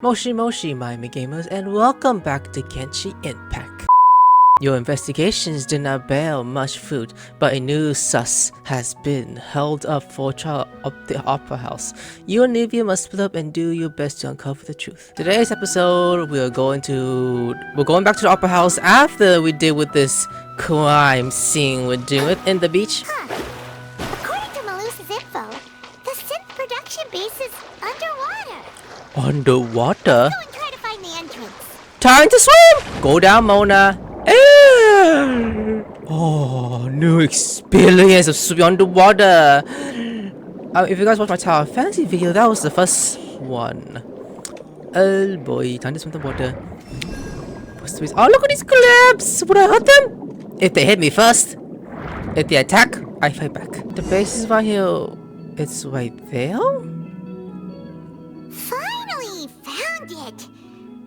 Moshi Moshi, Miami Gamers, and welcome back to Genshin Impact. Your investigations did not bear much fruit, but a new sus has been held up for trial of the Opera House. You and Navia must split up and do your best to uncover the truth. Today's episode, we're going back to the Opera House after we did with this crime scene we're doing in the beach. According to Malusa's info, the synth production base is underwater. Underwater? Go and try to find the entrance. Time to swim! Go down, Mona. Oh, new experience of swimming underwater. If you guys watched my Tower of Fantasy video, that was the first one. Oh boy, time to swim in the water. Oh, look at these crabs! Would I hurt them? If they hit me first. If they attack, I fight back. The base is right here. It's right there? Finally found it.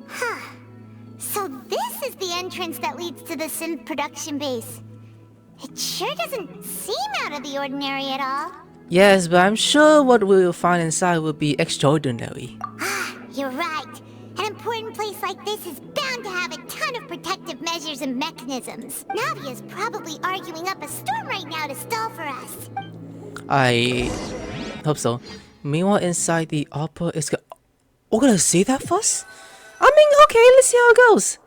Huh. So this is the entrance that leads to the synth production base. It sure doesn't seem out of the ordinary at all. Yes, but I'm sure what we'll find inside will be extraordinary. Ah, you're right. An important place like this is bound to have a ton of protective measures and mechanisms. Navia's probably arguing up a storm right now to stall for us. I hope so. Meanwhile, inside the opera is we're gonna see that first? I mean, okay, let's see how it goes.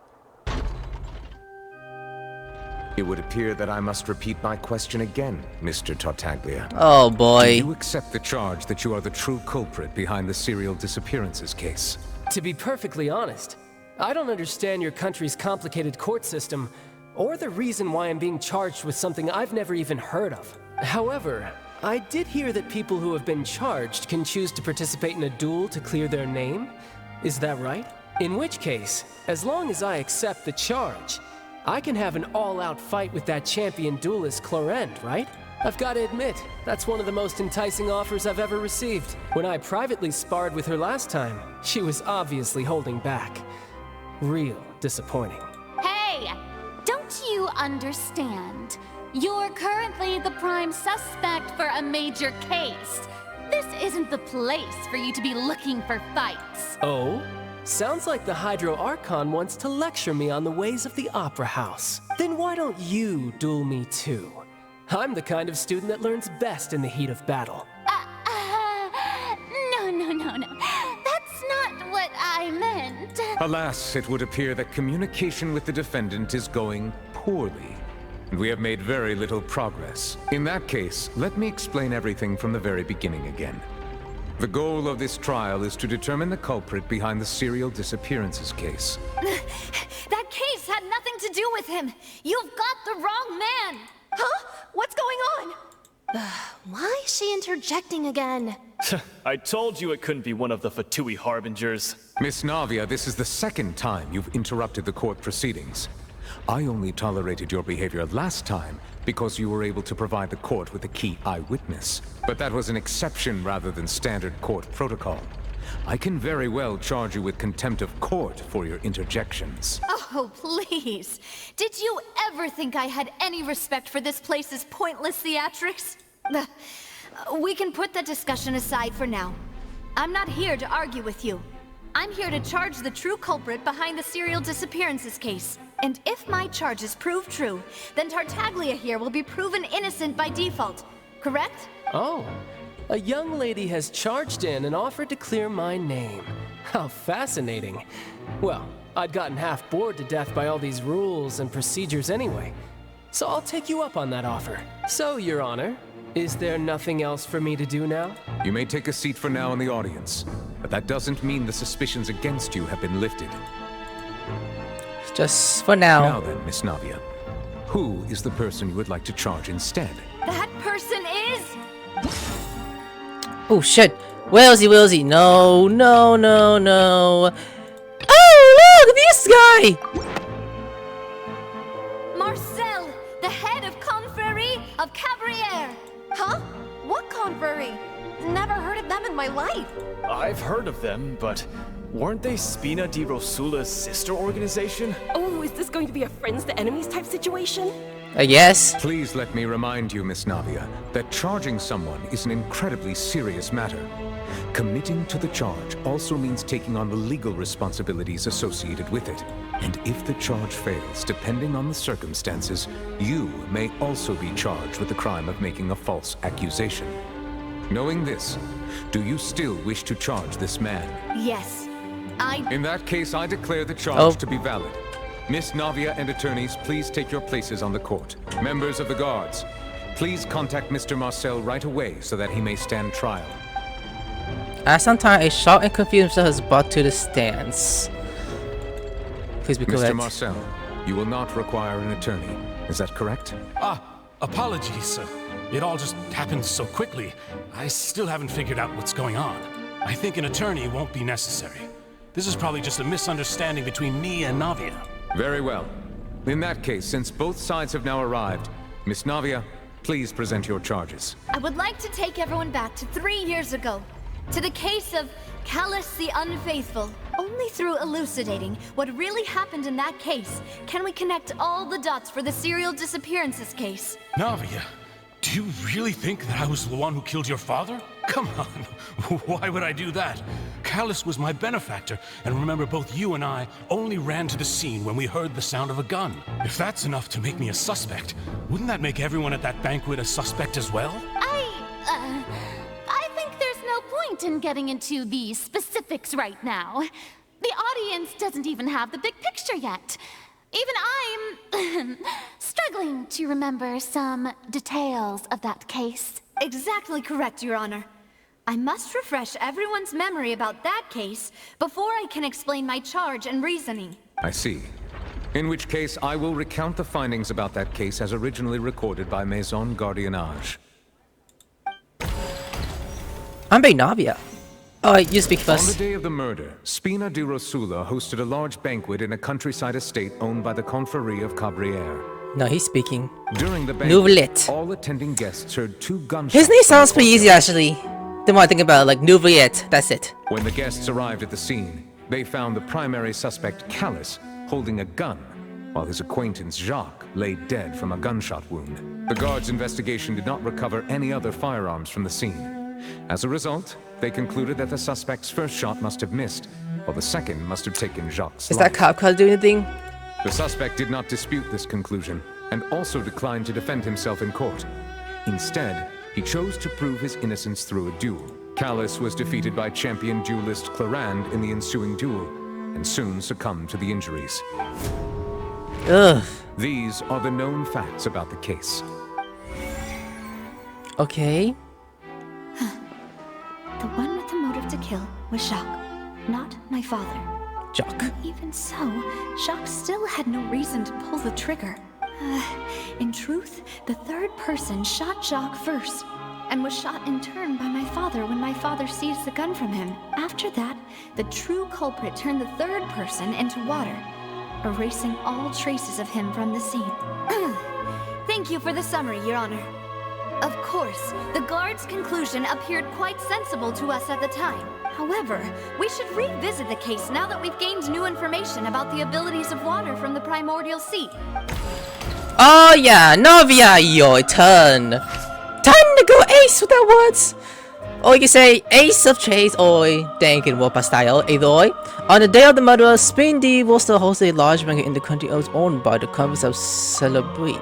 It would appear that I must repeat my question again, Mr. Tartaglia. Oh boy. Do you accept the charge that you are the true culprit behind the serial disappearances case? To be perfectly honest, I don't understand your country's complicated court system, or the reason why I'm being charged with something I've never even heard of. However, I did hear that people who have been charged can choose to participate in a duel to clear their name. Is that right? In which case, as long as I accept the charge, I can have an all-out fight with that champion duelist Clorend, right? I've got to admit, that's one of the most enticing offers I've ever received. When I privately sparred with her last time, she was obviously holding back. Real disappointing. Hey! Don't you understand? You're currently the prime suspect for a major case. This isn't the place for you to be looking for fights. Oh? Sounds like the Hydro Archon wants to lecture me on the ways of the Opera House. Then why don't you duel me too? I'm the kind of student that learns best in the heat of battle. No. That's not what I meant. Alas, it would appear that communication with the defendant is going poorly, and we have made very little progress. In that case, let me explain everything from the very beginning again. The goal of this trial is to determine the culprit behind the serial disappearances case. That case had nothing to do with him. You've got the wrong man. Huh? What's going on? Why is she interjecting again? I told you it couldn't be one of the Fatui Harbingers. Miss Navia, this is the second time you've interrupted the court proceedings. I only tolerated your behavior last time because you were able to provide the court with a key eyewitness. But that was an exception rather than standard court protocol. I can very well charge you with contempt of court for your interjections. Oh, please. Did you ever think I had any respect for this place's pointless theatrics? We can put that discussion aside for now. I'm not here to argue with you. I'm here to charge the true culprit behind the serial disappearances case. And if my charges prove true, then Tartaglia here will be proven innocent by default. Correct? Oh, a young lady has charged in and offered to clear my name. How fascinating. Well, I'd gotten half bored to death by all these rules and procedures anyway. So I'll take you up on that offer. So, Your Honor, is there nothing else for me to do now? You may take a seat for now in the audience, but that doesn't mean the suspicions against you have been lifted. Just for now. Now then, Miss Navia, who is the person you would like to charge instead? That person is... Oh shit. Wilsey. No. Oh, look, this guy! Marcel, the head of Confrérie of Cabrières. Huh? What confrérie? Never heard of them in my life. I've heard of them, but weren't they Spina di Rosula's sister organization? Oh, is this going to be a friends to enemies type situation? Yes. Please let me remind you, Miss Navia, that charging someone is an incredibly serious matter. Committing to the charge also means taking on the legal responsibilities associated with it. And if the charge fails, depending on the circumstances, you may also be charged with the crime of making a false accusation. Knowing this, do you still wish to charge this man? Yes. In that case, I declare the charge to be valid. Miss Navia and attorneys, please take your places on the court. Members of the guards, please contact Mr. Marcel right away so that he may stand trial. At some time, a shocked and confused Marcel is brought to the stands. Please be correct. Mr. Marcel, you will not require an attorney. Is that correct? Apologies. It all just happened so quickly. I still haven't figured out what's going on. I think an attorney won't be necessary. This is probably just a misunderstanding between me and Navia. Very well. In that case, since both sides have now arrived, Miss Navia, please present your charges. I would like to take everyone back to 3 years ago, to the case of Callus the Unfaithful. Only through elucidating what really happened in that case can we connect all the dots for the serial disappearances case. Navia, do you really think that I was the one who killed your father? Come on, why would I do that? Callus was my benefactor, and remember, both you and I only ran to the scene when we heard the sound of a gun. If that's enough to make me a suspect, wouldn't that make everyone at that banquet a suspect as well? I think there's no point in getting into the specifics right now. The audience doesn't even have the big picture yet. Even I'm struggling to remember some details of that case. Exactly correct, Your Honor. I must refresh everyone's memory about that case before I can explain my charge and reasoning. I see. In which case, I will recount the findings about that case as originally recorded by Maison Gardiennage. I'm being Navia. Oh, you speak On first. the day of the murder, Spina di Rosula hosted a large banquet in a countryside estate owned by the Confrérie of Cabrières. No, he's speaking. During the Nouvelet. banquet, all attending guests heard 2 gunshots. His name sounds pretty easy, actually. The more I think about it, like Nouvelet, that's it. When the guests arrived at the scene, they found the primary suspect, Callus, holding a gun, while his acquaintance, Jacques, lay dead from a gunshot wound. The guards' investigation did not recover any other firearms from the scene. As a result, they concluded that the suspect's first shot must have missed, while the second must have taken Jacques' Is life. that cop car doing anything? The suspect did not dispute this conclusion, and also declined to defend himself in court. Instead, he chose to prove his innocence through a duel. Callus was defeated by champion duelist Clarande in the ensuing duel, and soon succumbed to the injuries. Ugh. These are the known facts about the case. Okay. The one with the motive to kill was Jacques, not my father. Jock. Even so, Jacques still had no reason to pull the trigger. In truth, the third person shot Jacques first, and was shot in turn by my father when my father seized the gun from him. After that, the true culprit turned the third person into water, erasing all traces of him from the scene. Thank you for the summary, Your Honor. Of course, the guard's conclusion appeared quite sensible to us at the time. However, we should revisit the case now that we've gained new information about the abilities of water from the primordial sea. Oh yeah, Navia, your turn. Time to go ace with that words. Or you can say ace of chase, or thank in Warpa style, either way. On the day of the murder, Spain D will still host a large banquet in the country owned by the conference of Celebrate.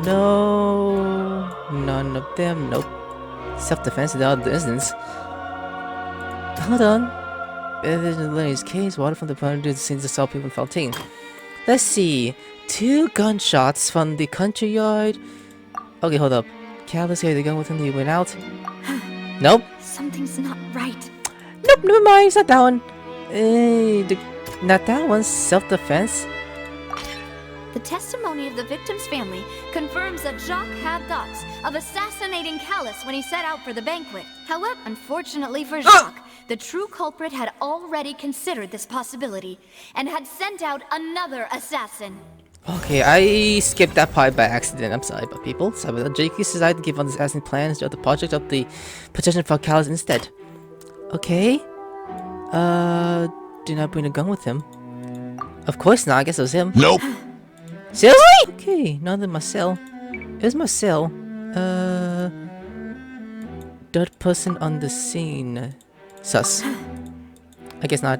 No, none of them, nope. Self-defense in the other instance. Hold on. In Lenny's case, water from the primordial seems to stop people in Fontaine. Let's see. 2 gunshots from the country yard. Okay, hold up. Callus had the gun with him when he went out. Nope. Something's not right. Nope, never mind. It's not that one. Not that one. Self-defense. The testimony of the victim's family confirms that Jacques had thoughts of assassinating Callus when he set out for the banquet. However, unfortunately for Jacques, the true culprit had already considered this possibility and had sent out another assassin. Okay, I skipped that part by accident. I'm sorry about people. Sorry about that. JQ decided to give on this assassin plans to the project of the petition for Callus instead. Okay. Did not bring a gun with him. Of course not. I guess it was him. Nope. Seriously? Okay, now that Marcel. It was Marcel. Third person on the scene. Sus. I guess not.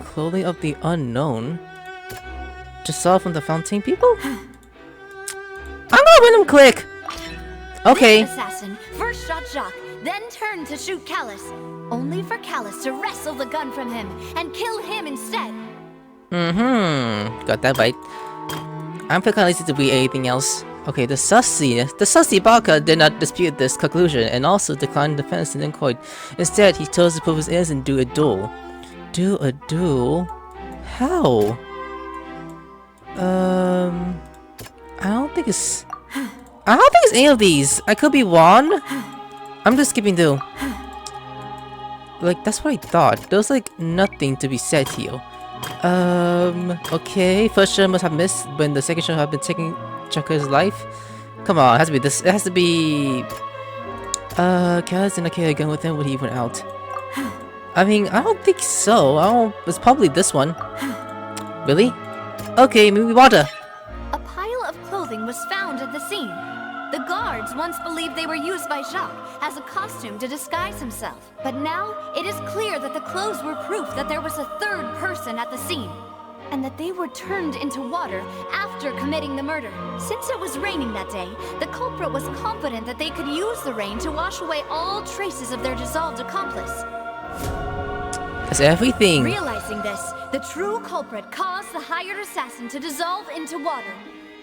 Clothing of the unknown. Just saw from the Fontaine people? I'm gonna random click! Okay. This assassin first shot Jacques, then turned to shoot Callus, only for Callus to wrestle the gun from him and kill him instead. Got that right. I'm feeling lazy to read anything else. Okay, the sussy Baka did not dispute this conclusion and also declined defense in court. Instead, he chose to prove his innocence and do a duel. Do a duel? How? I don't think it's any of these. I could be wrong. I'm just skipping through. Like, that's what I thought. There was like nothing to be said here. Okay. First shot must have missed when the second shot have been taking Chucker's life. Come on, it has to be this. It has to be. Callus did not carry a gun with him when he went out. I mean, I don't think so. It's probably this one. Really? Okay, maybe water. A pile of clothing was found at the scene. The guards once believed they were used by Jacques as a costume to disguise himself. But now, it is clear that the clothes were proof that there was a third person at the scene, and that they were turned into water after committing the murder. Since it was raining that day, the culprit was confident that they could use the rain to wash away all traces of their dissolved accomplice. That's everything. Realizing this, the true culprit caused the hired assassin to dissolve into water,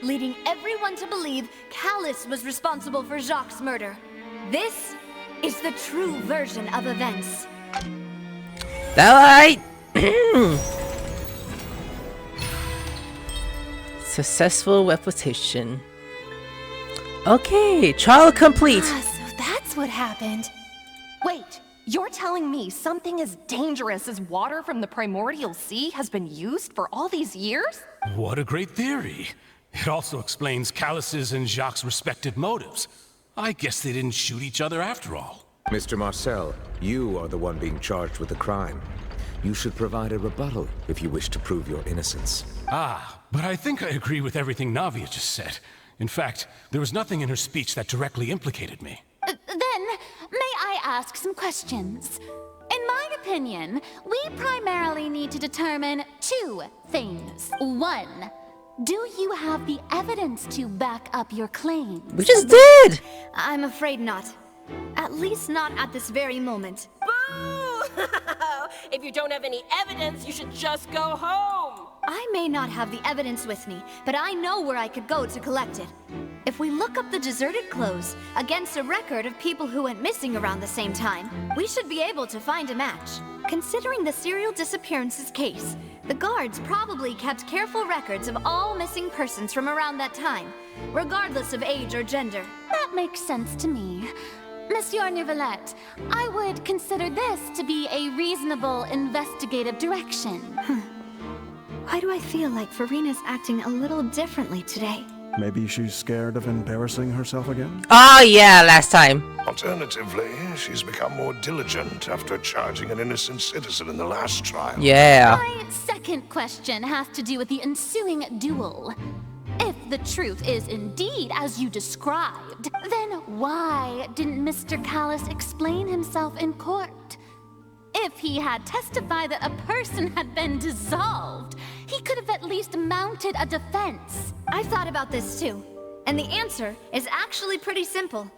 leading everyone to believe Callus was responsible for Jacques' murder. This is the true version of events. That right? Successful reputation. Okay, trial complete. So that's what happened. Wait, you're telling me something as dangerous as water from the primordial sea has been used for all these years? What a great theory. It also explains Callus's and Jacques' respective motives. I guess they didn't shoot each other after all. Mr. Marcel, you are the one being charged with the crime. You should provide a rebuttal if you wish to prove your innocence. Ah, but I think I agree with everything Navia just said. In fact, there was nothing in her speech that directly implicated me. Then, may I ask some questions? In my opinion, we primarily need to determine two things. One, do you have the evidence to back up your claims? We just did! I'm afraid not. At least not at this very moment. Boo! If you don't have any evidence, you should just go home! I may not have the evidence with me, but I know where I could go to collect it. If we look up the deserted clothes against a record of people who went missing around the same time, we should be able to find a match. Considering the serial disappearances case, the guards probably kept careful records of all missing persons from around that time, regardless of age or gender. That makes sense to me. Monsieur Neuvillette, I would consider this to be a reasonable investigative direction. Why do I feel like Farina's acting a little differently today? Maybe she's scared of embarrassing herself again? Oh yeah, last time. Alternatively, she's become more diligent after charging an innocent citizen in the last trial. Yeah. My second question has to do with the ensuing duel. If the truth is indeed as you described, then why didn't Mr. Callus explain himself in court? If he had testified that a person had been dissolved, he could have at least mounted a defense. I've thought about this too, and the answer is actually pretty simple.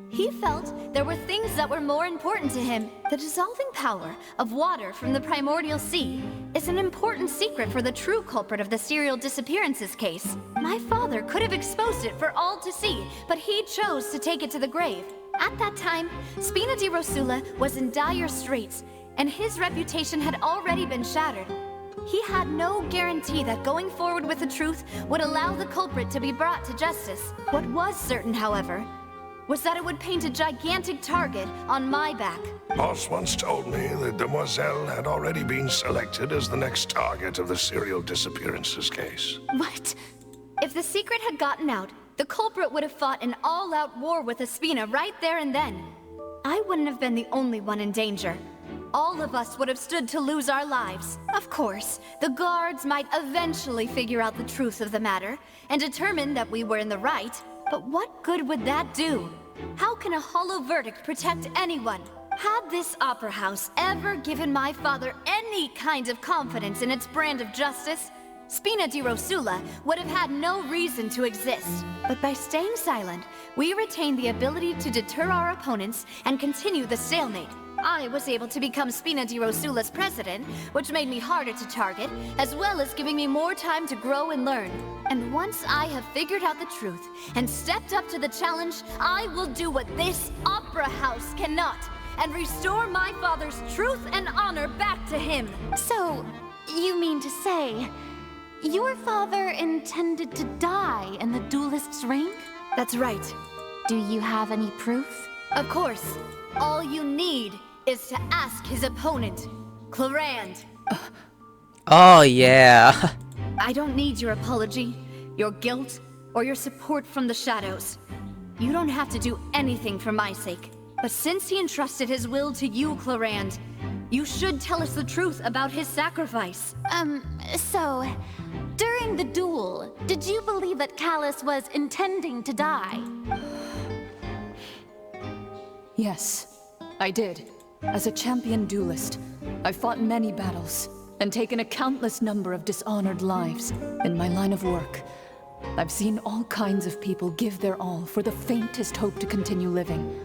He felt there were things that were more important to him. The dissolving power of water from the primordial sea is an important secret for the true culprit of the serial disappearances case. My father could have exposed it for all to see, but he chose to take it to the grave. At that time, Spina di Rosula was in dire straits, and his reputation had already been shattered. He had no guarantee that going forward with the truth would allow the culprit to be brought to justice. What was certain, however, was that it would paint a gigantic target on my back. Boss once told me that Demoiselle had already been selected as the next target of the serial disappearances case. What? If the secret had gotten out, the culprit would have fought an all-out war with Espina right there and then. I wouldn't have been the only one in danger. All of us would have stood to lose our lives. Of course, the guards might eventually figure out the truth of the matter and determine that we were in the right. But what good would that do? How can a hollow verdict protect anyone? Had this opera house ever given my father any kind of confidence in its brand of justice, Spina di Rosula would have had no reason to exist. But by staying silent, we retained the ability to deter our opponents and continue the stalemate. I was able to become Spina di Rosula's president, which made me harder to target, as well as giving me more time to grow and learn. And once I have figured out the truth and stepped up to the challenge, I will do what this opera house cannot, and restore my father's truth and honor back to him. So, you mean to say, your father intended to die in the duelist's ring? That's right. Do you have any proof? Of course. All you need is to ask his opponent, Clarand. Oh yeah. I don't need your apology, your guilt, or your support from the shadows. You don't have to do anything for my sake. But since he entrusted his will to you, Clarand, you should tell us the truth about his sacrifice. So, during the duel, did you believe that Callus was intending to die? Yes, I did. As a champion duelist, I've fought many battles and taken a countless number of dishonored lives in my line of work. I've seen all kinds of people give their all for the faintest hope to continue living.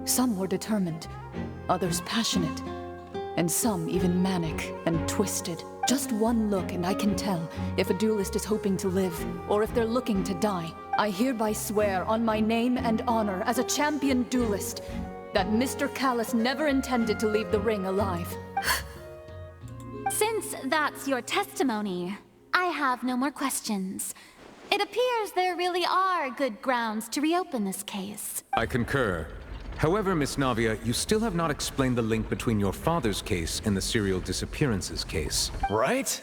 Some were determined, others passionate, and some even manic and twisted. Just one look and I can tell if a duelist is hoping to live or if they're looking to die. I hereby swear on my name and honor as a champion duelist that Mr. Callus never intended to leave the ring alive. Since that's your testimony, I have no more questions. It appears there really are good grounds to reopen this case. I concur. However, Miss Navia, you still have not explained the link between your father's case and the serial disappearances case. Right?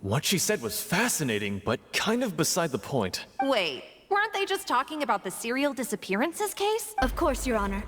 What she said was fascinating, but kind of beside the point. Wait, weren't they just talking about the serial disappearances case? Of course, Your Honor.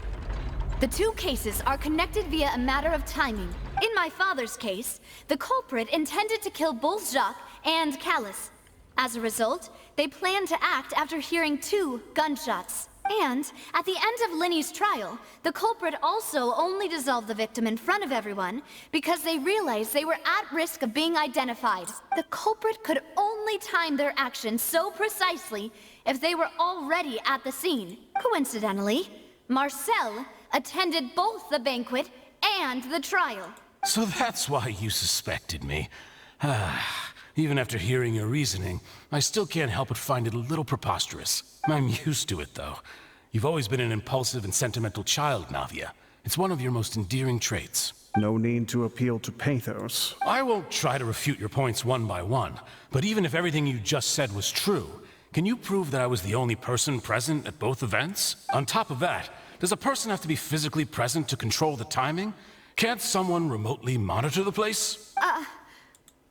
The two cases are connected via a matter of timing. In my father's case, the culprit intended to kill both Jacques and Callus. As a result, they planned to act after hearing 2 gunshots. And, at the end of Linny's trial, the culprit also only dissolved the victim in front of everyone because they realized they were at risk of being identified. The culprit could only time their actions so precisely if they were already at the scene. Coincidentally, Marcel attended both the banquet and the trial. So that's why you suspected me. Even after hearing your reasoning, I still can't help but find it a little preposterous. I'm used to it, though. You've always been an impulsive and sentimental child, Navia. It's one of your most endearing traits. No need to appeal to pathos. I won't try to refute your points one by one, but even if everything you just said was true, can you prove that I was the only person present at both events? On top of that, does a person have to be physically present to control the timing? Can't someone remotely monitor the place?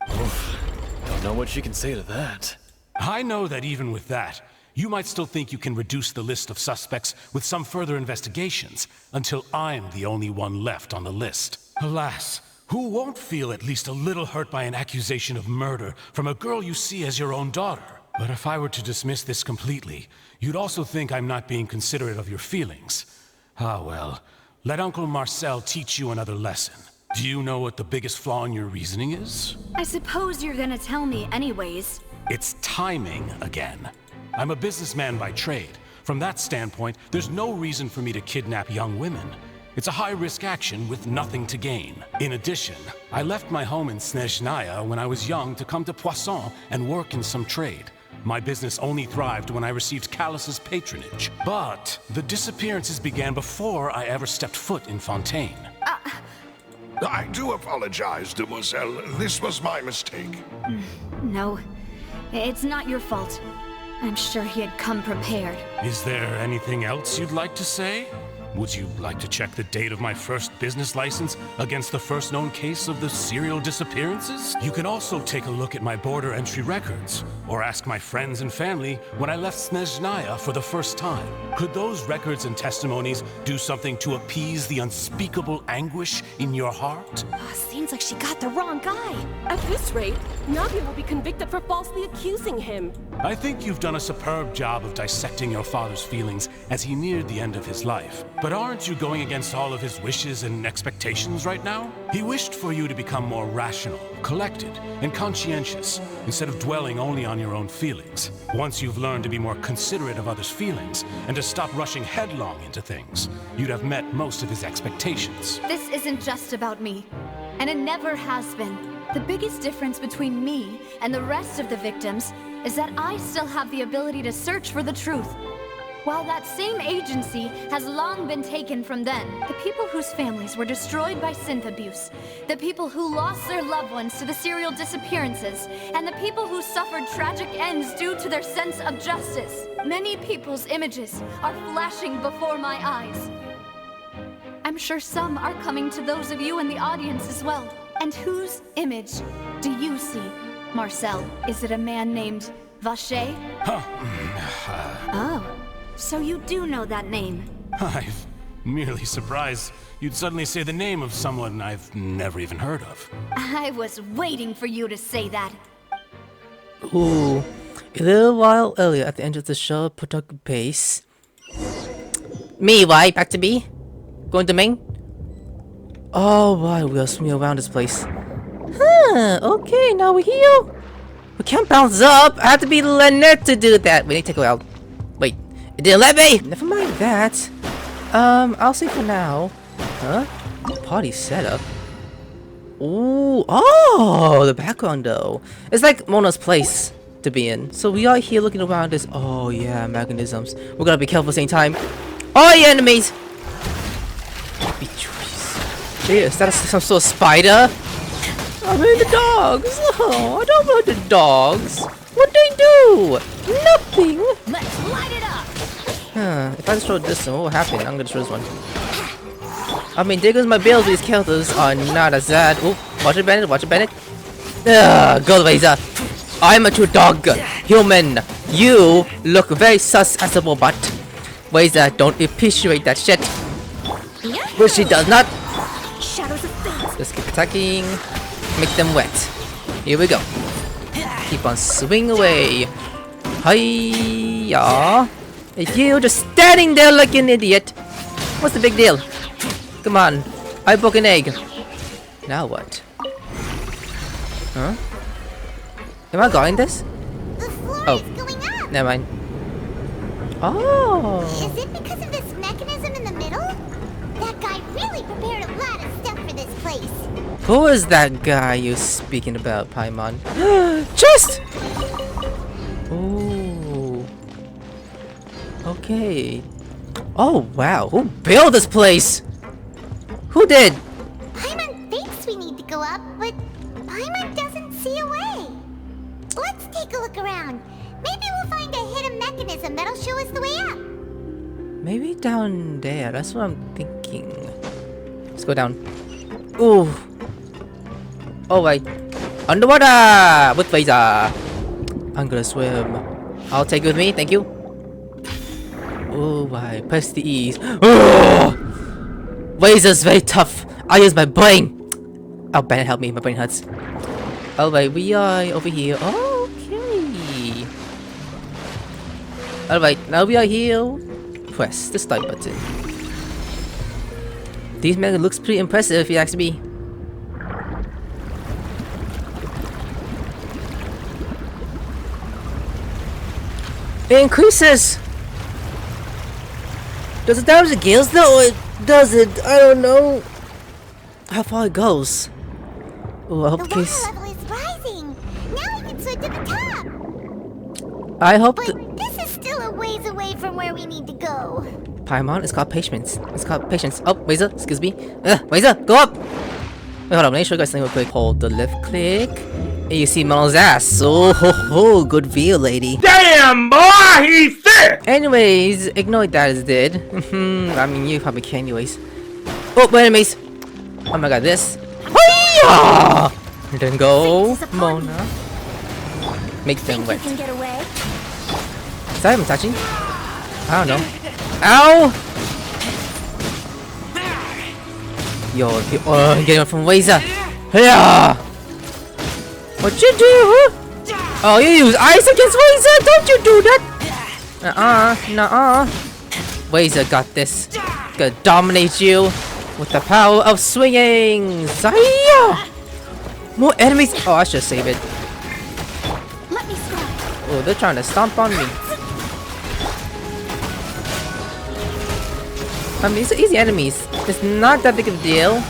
Don't know what she can say to that. I know that even with that, you might still think you can reduce the list of suspects with some further investigations, until I'm the only one left on the list. Alas, who won't feel at least a little hurt by an accusation of murder from a girl you see as your own daughter? But if I were to dismiss this completely, you'd also think I'm not being considerate of your feelings. Ah well, let Uncle Marcel teach you another lesson. Do you know what the biggest flaw in your reasoning is? I suppose you're gonna tell me anyways. It's timing again. I'm a businessman by trade. From that standpoint, there's no reason for me to kidnap young women. It's a high-risk action with nothing to gain. In addition, I left my home in Snezhnaya when I was young to come to Poisson and work in some trade. My business only thrived when I received Callus's patronage. But the disappearances began before I ever stepped foot in Fontaine. I do apologize, demoiselle. This was my mistake. No, it's not your fault. I'm sure he had come prepared. Is there anything else you'd like to say? Would you like to check the date of my first business license against the first known case of the serial disappearances? You can also take a look at my border entry records, or ask my friends and family when I left Snezhnaya for the first time. Could those records and testimonies do something to appease the unspeakable anguish in your heart? Seems like she got the wrong guy. At this rate, Navia will be convicted for falsely accusing him. I think you've done a superb job of dissecting your father's feelings as he neared the end of his life. But aren't you going against all of his wishes and expectations right now? He wished for you to become more rational, collected, and conscientious, instead of dwelling only on your own feelings. Once you've learned to be more considerate of others' feelings, and to stop rushing headlong into things, you'd have met most of his expectations. This isn't just about me, and it never has been. The biggest difference between me and the rest of the victims is that I still have the ability to search for the truth. While that same agency has long been taken from them, the people whose families were destroyed by synth abuse, the people who lost their loved ones to the serial disappearances, and the people who suffered tragic ends due to their sense of justice. Many people's images are flashing before my eyes. I'm sure some are coming to those of you in the audience as well. And whose image do you see? Marcel, is it a man named Vache? Oh, so you do know that name. I'm merely surprised you'd suddenly say the name of someone I've never even heard of. I was waiting for you to say that. Ooh. A little while earlier at the end of the show, Otaku base. Me, why? Back to B? Going to main? Oh, why? We are swimming around this place. Huh, okay, now we're here. We can't bounce up. I have to be Lynette to do that. We need to take a while. Wait, it didn't let me! Never mind that. I'll say for now. Huh? Party setup. Ooh, oh, the background though. It's like Mona's place to be in. So we are here looking around this. Oh yeah, mechanisms. We're gonna be careful at the same time. Oh yeah, enemies! Is that some sort of spider? I mean the dogs! Oh, I don't want the dogs! What'd they do? Nothing! Let's light it up! Huh, if I destroy this one, what will happen? I'm gonna destroy this one. I mean, there goes my bills, these characters are not as bad. Oh, watch it, Bennett, watch it, Bennett. Go, Razor. I'm a true dog. Human. You look very sus as a robot. Razor, don't appreciate that shit. But she does not. Shadows of fate. Let's keep attacking. Make them wet. Here we go. Keep on swing away. Hiya. You just standing there like an idiot. What's the big deal? Come on. I broke an egg. Now what? Huh? Am I going this? The floor Oh. is going up. Never mind. Oh. Is it because of this mechanism in the middle? That guy really prepared a lot of stuff for this place. Who is that guy you're speaking about, Paimon? Chest! Oh. Okay. Oh wow, who built this place? Who did? Paimon thinks we need to go up, but Paimon doesn't see a way. Let's take a look around. Maybe we'll find a hidden mechanism that'll show us the way up. Maybe down there, that's what I'm thinking. Let's go down. Ooh. Oh wait. Underwater! With Razor! I'm gonna swim. I'll take it with me, thank you. Oh my, press the E's. Oh! Razor's very tough. I use my brain. Oh, Bennett, help me, my brain hurts. Alright, we are over here. Okay. Alright, now we are here. Press the start button. These men looks pretty impressive if you ask me. It increases! Does it damage the gills though, or does it? I don't know how far it goes. Oh, I hope The water level is rising. Now we can swim to the top. I hope But this is still a ways away from where we need to go. Paimon, it's called patience. It's called patience. Oh, Razor, excuse me. Razor, go up! Wait, hold on, let me show you guys something real quick. Hold the left click. And you see Mel's ass. Oh, ho, ho, good view, lady. Damn, boy, he's thick! Anyways, ignore that as did. I mean, you probably can anyways. Oh, enemies! Oh my god, this. Hiya! Then go, Mona. Make them wet. Can get away? Is that him touching? I don't know. Ow! Yo, get one from Razor. Yeah! What you do? Oh, you use ice against Razor? Don't you do that! Nuh-uh. Razor got this. Gonna dominate you with the power of swinging. Zaya! More enemies. Oh, I should save it. Oh, they're trying to stomp on me. I mean, these are easy enemies. It's not that big of a deal.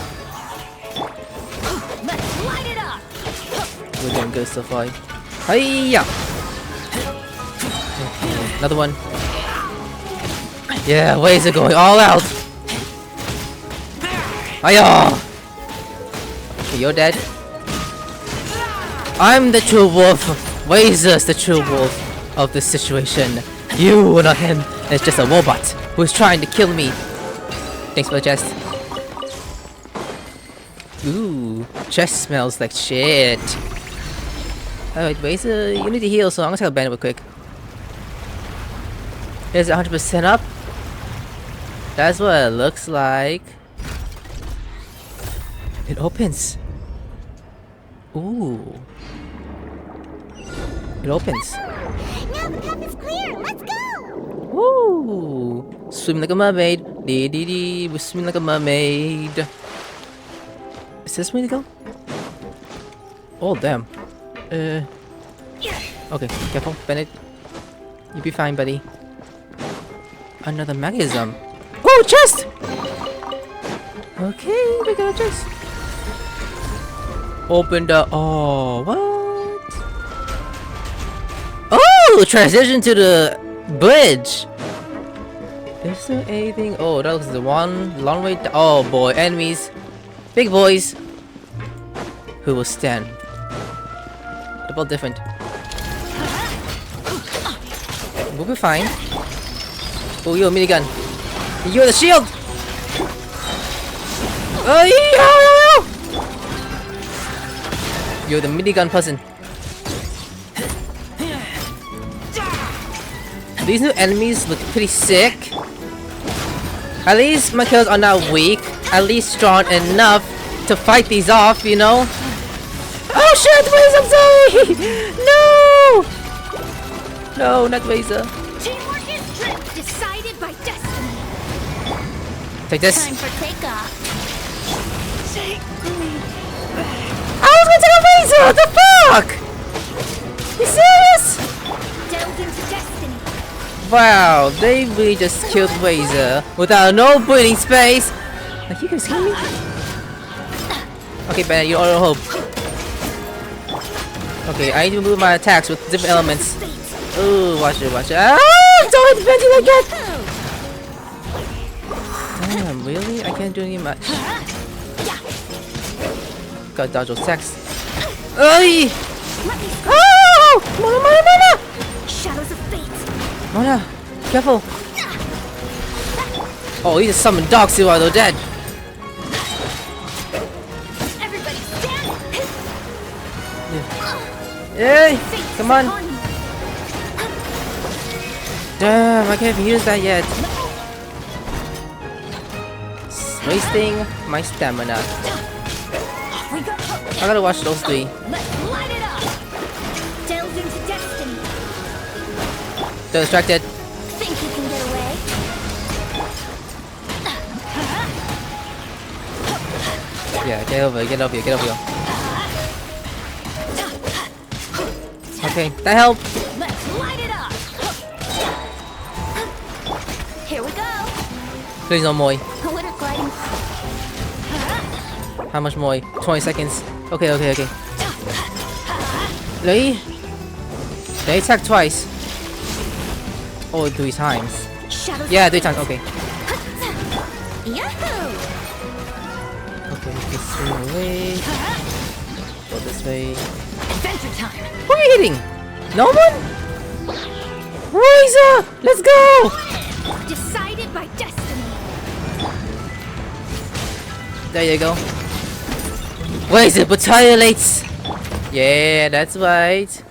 We're doing good so far. Hiya! Another one. Yeah, ways are going all out. Hiya! Okay, you're dead. I'm the true wolf. Razor's the true wolf of this situation. You are not him. It's just a robot who's trying to kill me. Thanks for the chest. Ooh, chest smells like shit. Alright, Razor, you need to heal, so I'm gonna take a bandit real quick. Is it 100% up? That's what it looks like. It opens. Ooh. It opens. Now the path is clear. Let's go. Woo! Swim like a mermaid. Dee dee dee. We swim like a mermaid. Is this way to go? Oh damn. Okay, careful, Bennett. You'll be fine, buddy. Another mechanism. Oh, chest! Okay, we got a chest. Open the. Oh, what? Oh, transition to the bridge. Is there anything? Oh, that looks the one long way. Oh boy, enemies, big boys. Who will stand? They're both different. We'll be fine. Oh, you're a minigun. You're the shield. Oh, you're the minigun person. These new enemies look pretty sick. At least my kills are not weak. At least strong enough to fight these off, you know? Oh shit, Razor, I'm sorry! No! No, not Razor. Teamwork is strength decided by destiny. Take this. Time for takeoff. I was gonna take a Razor! What the fuck? You serious? Delve into destiny. Wow, they really just killed Razor without no breathing space. Like, you guys hear me? Okay, Ben, you're all hope. Okay, I need to move my attacks with different elements. Ooh, watch it, watch it. Ah! Don't hit Benji like that! Damn, really? I can't do any much. Gotta dodge those attacks. Ay! Oh! Mana! Shadows of fate. Mana, careful! Oh, he just summoned dogs while they're dead. Everybody stand. Hey, come on! Damn, I can't even use that yet. It's wasting my stamina. I gotta watch those three. Light it up. Delve into destiny. They're distracted. Think you can get away? Yeah, get over here. Okay, that helped. Let's light it up. Here we go. Please no more. Glitter gliding. How much more? 20 seconds. Okay. Ready? They attack twice. Or 3 times. Yeah, 3 times. Okay. Yahoo! Okay, this way. Go this way. Adventure time. Who are you hitting? No one? Razor! Let's go! Decided by destiny. There you go. Razor battaliates! Yeah, that's right.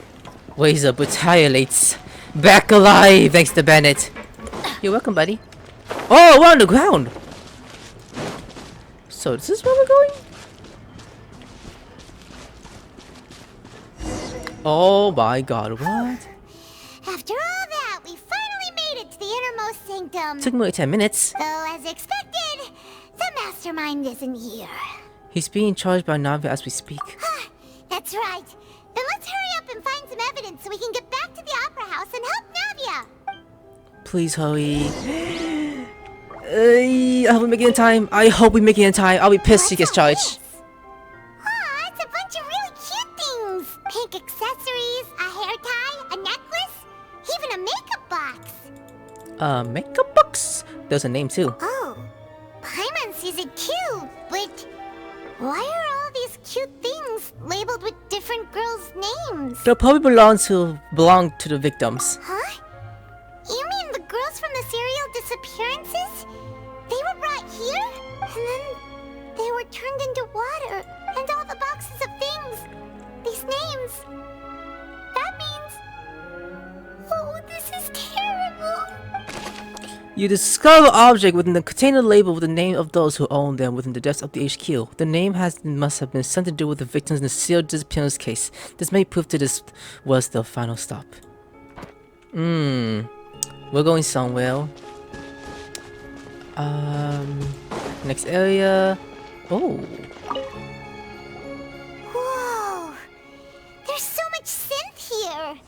Razor battaliates. Back alive, thanks to Bennett. You're welcome, buddy. Oh, we're on the ground! So, this is where we're going? Oh my god, what? After all that, we finally made it to the innermost sanctum. Took me like 10 minutes. Though, as expected, the mastermind isn't here. He's being charged by Navia as we speak. That's right. Then let's hurry up and find some evidence so we can get back to the Opera House and help Navia. Please hurry. I hope we make it in time. I hope we make it in time. I'll be pissed if he gets charged. It's a bunch of really cute things. Pink accessories, a hair tie, a necklace, even a makeup box. Makeup box? There's a name too. Oh, Paimon sees it too, but why are all these cute things labeled with different girls' names? They'll probably belong to the victims. Huh? You mean the girls from the serial disappearances? They were brought here, and then they were turned into water, and all the boxes of things. These names. That means... Oh, this is terrible. You discover an object within the container label with the name of those who own them within the depths of the HQ. The name must have been something to do with the victims in the serial disappearance case. This may prove that this was the final stop. We're going somewhere. Next area. Oh. Whoa! There's so much synth here!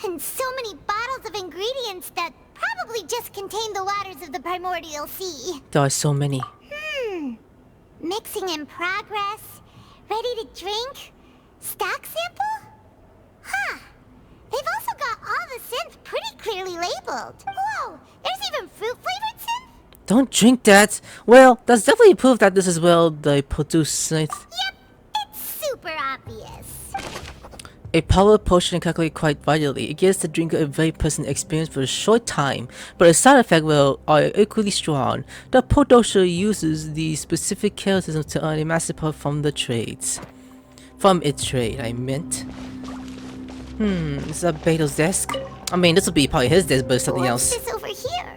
And so many bottles of ingredients that probably just contain the waters of the primordial sea. There are so many. Mixing in progress. Ready to drink? Stock sample? Huh. They've also got all the synth pretty clearly labeled. Whoa! There's even fruit-flavored synth? Don't drink that! Well, that's definitely proof that this is where they produce synth. Yep, it's super obvious. A power potion calculated quite vitally. It gives the drinker a very pleasant experience for a short time, but the side effects are equally strong. The potion uses the specific characterism to earn a massive power from the trades. From its trade, I meant. Is that Beto's desk? I mean, this will be probably his desk, but it's something else. What's this over here?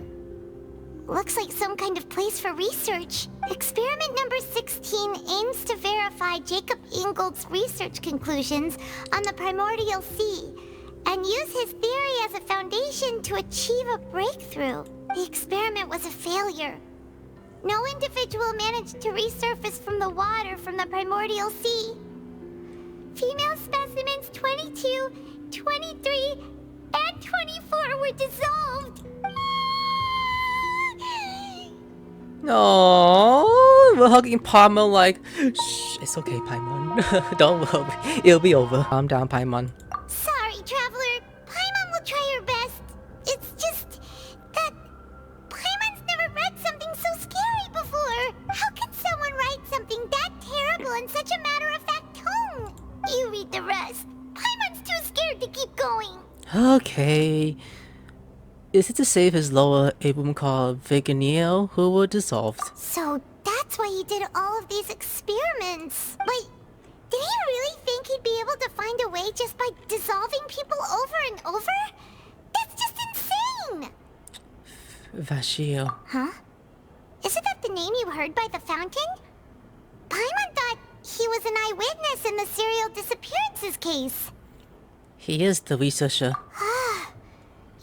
Looks like some kind of place for research. Experiment number 16 aims to verify Jacob Ingold's research conclusions on the primordial sea and use his theory as a foundation to achieve a breakthrough. The experiment was a failure. No individual managed to resurface from the water from the primordial sea. Female specimens 22, 23, and 24 were dissolved. No, we're hugging Paimon like, shh, it's okay, Paimon. Don't worry, it'll be over. Calm down, Paimon. Sorry, Traveler. Paimon will try her best. It's just that Paimon's never read something so scary before. How could someone write something that terrible in such a matter-of-fact tone? You read the rest. Paimon's too scared to keep going. Okay. Is it to save his lower, a woman called Viganio, who were dissolved? So that's why he did all of these experiments. Wait, did he really think he'd be able to find a way just by dissolving people over and over? That's just insane! Vashio. Huh? Isn't that the name you heard by the fountain? Paimon thought he was an eyewitness in the serial disappearances case. He is the researcher.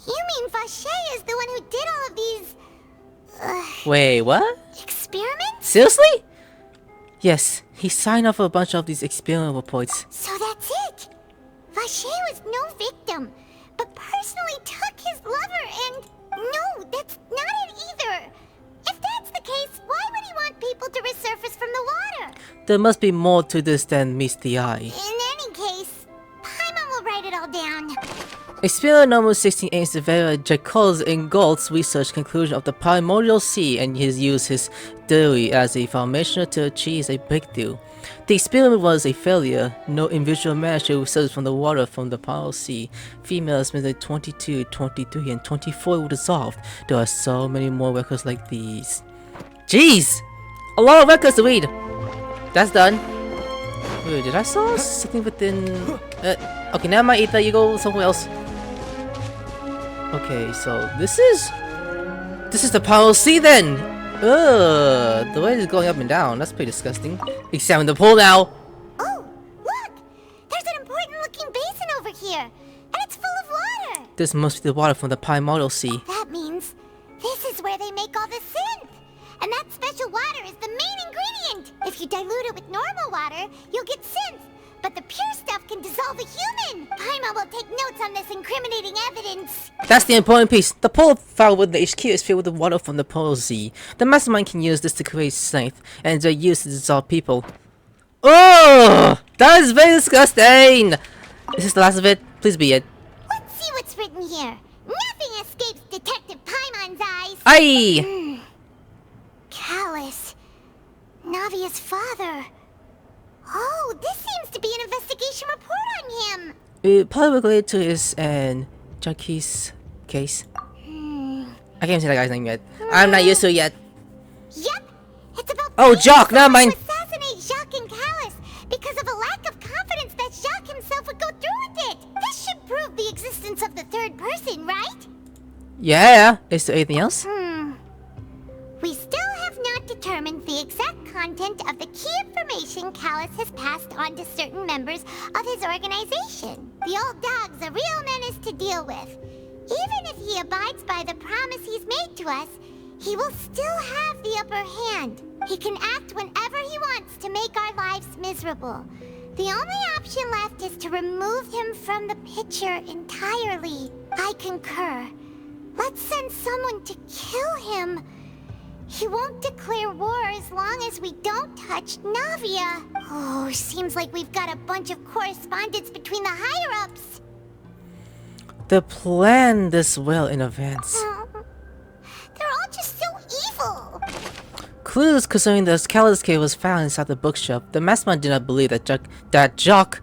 You mean Vache is the one who did all of these... Wait, what? experiments? Seriously? Yes, he signed off for a bunch of these experiment reports. So that's it! Vache was no victim, but personally took his lover and... No, that's not it either! If that's the case, why would he want people to resurface from the water? There must be more to this than meets the eye. In any case, Paimon will write it all down. Experiment number 16 aims to verify Jacob Ingold's research conclusion of the primordial sea and use his theory as a foundation to achieve a breakthrough. The experiment was a failure. No individual managed to resurface from the water from the primordial sea. Females with 22, 23, and 24 were dissolved. There are so many more records like these. Jeez! A lot of records to read! That's done. Wait, did I saw something within... okay, never mind, Aether, you go somewhere else. Okay, so this is the power sea then. The way it's going up and down, that's pretty disgusting. Examine the pool now. Oh, look! There's an important looking basin over here, and it's full of water. This must be the water from the Primordial Sea. That means this is where they make all the synth. And that special water is the main ingredient. If you dilute it with normal water, you'll get synth. But the pure stuff can dissolve a human. Paimon will take notes on this incriminating evidence. That's the important piece. The polar file with the HQ is filled with the water from the Polar Sea. The mastermind can use this to create strength, and they're used to dissolve people. Oh, that is very disgusting. Is this the last of it? Please be it. Let's see what's written here. Nothing escapes Detective Paimon's eyes. Aye. Callus, Navia's father. Oh, this seems to be an investigation report on him. It probably related to his and Jackie's case. I can't say that guy's name yet. I'm not used to it yet. Yep, it's about. Oh, Jock, never mind. To assassinate Jacques and Callus because of a lack of confidence that Jacques himself would go through with it. This should prove the existence of the third person, right? Yeah. Is there anything else? We still have not determined the exact content of the key information Callus has passed on to certain members of his organization. The old dog's a real menace to deal with. Even if he abides by the promise he's made to us, he will still have the upper hand. He can act whenever he wants to make our lives miserable. The only option left is to remove him from the picture entirely. I concur. Let's send someone to kill him. He won't declare war as long as we don't touch Navia. Oh, seems like we've got a bunch of correspondence between the higher-ups. They planned this well in advance. They're all just so evil. Clues concerning the Callus cave was found inside the bookshelf. The mastermind did not believe that Jock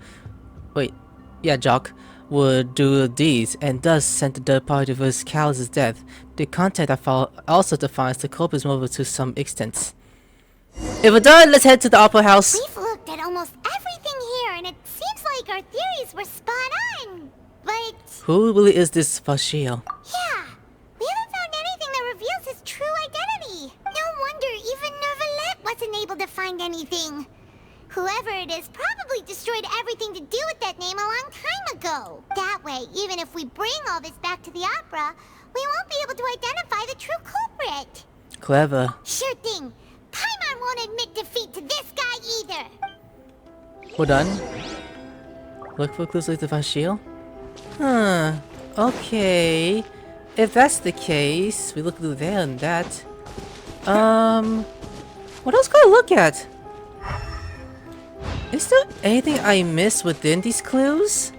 would do these, and thus sent the third party to avert Callus's death. The content I found also defines the culprit's motive to some extent. If we're done, let's head to the Opera House. We've looked at almost everything here, and it seems like our theories were spot on. But who really is this Fashiel? Yeah, we haven't found anything that reveals his true identity. No wonder even Neuvillette wasn't able to find anything. Whoever it is probably destroyed everything to do with that name a long time ago. That way, even if we bring all this back to the opera, we won't be able to identify the true culprit. Clever. Sure thing. Paimon won't admit defeat to this guy either. We're done. Look for clues like the Fashiel? Huh. Okay. If that's the case, we look through there and that. What else can I look at? Is there anything I missed within these clues?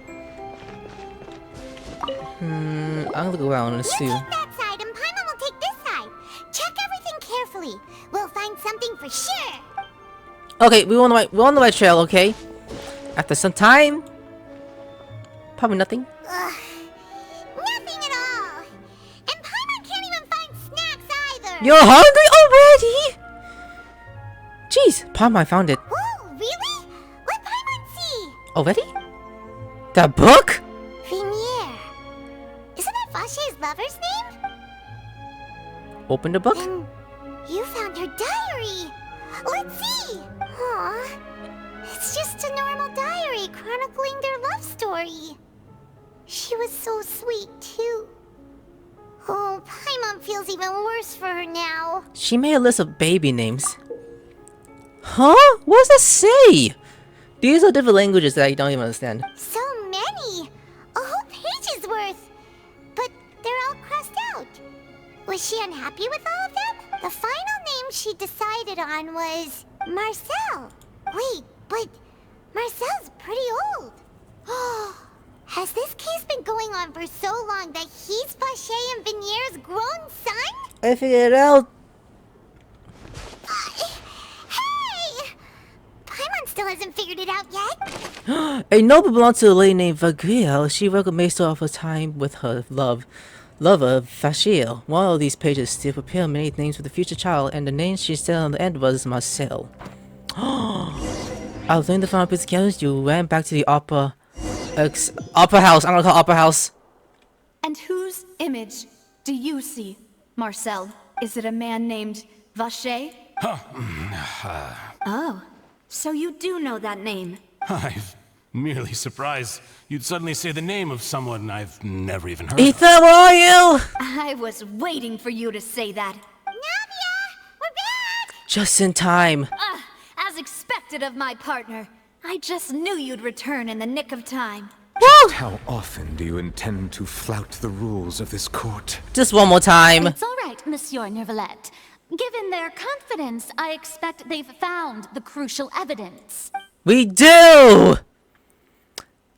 I'm gonna look around and see. You take that side and Paimon will take this side. Check everything carefully. We'll find something for sure. Okay, we're on the right trail, okay? After some time. Probably nothing. Nothing at all. And Paimon can't even find snacks either. You're hungry already? Jeez, Paimon found it. Whoa, really? Let Paimon see. Already? That book? Vinier. Isn't that Vache's lover's name? Open the book? And you found her diary. Let's see. Aw. It's just a normal diary chronicling their love story. She was so sweet, too. Oh, Paimon feels even worse for her now. She made a list of baby names. Huh? What does that say? These are different languages that I don't even understand. So many! A whole page's worth! But they're all crossed out. Was she unhappy with all of them? The final name she decided on was Marcel. Wait, but Marcel's pretty old. Oh, has this case been going on for so long that he's Vache and Vinier's grown son? I figured it out. Hey! Paimon still hasn't figured it out yet. A noble belonged to a lady named Vagriel. She welcomed Maester of her time with her lover, Fashiel. One of these pages still prepared many names for the future child, and the name she said on the end was Marcel. I learned the final piece of cameras. You ran back to the opera house. I'm gonna call opera house. And whose image do you see, Marcel? Is it a man named Vache? Huh. Oh, so you do know that name. I've Merely surprised you'd suddenly say the name of someone I've never even heard Aether, of. where are you? I was waiting for you to say that. Navia! We're back! Just in time. As expected of my partner. I just knew you'd return in the nick of time. Just how often do you intend to flout the rules of this court? Just one more time. It's all right, Monsieur Neuvillette. Given their confidence, I expect they've found the crucial evidence. We do!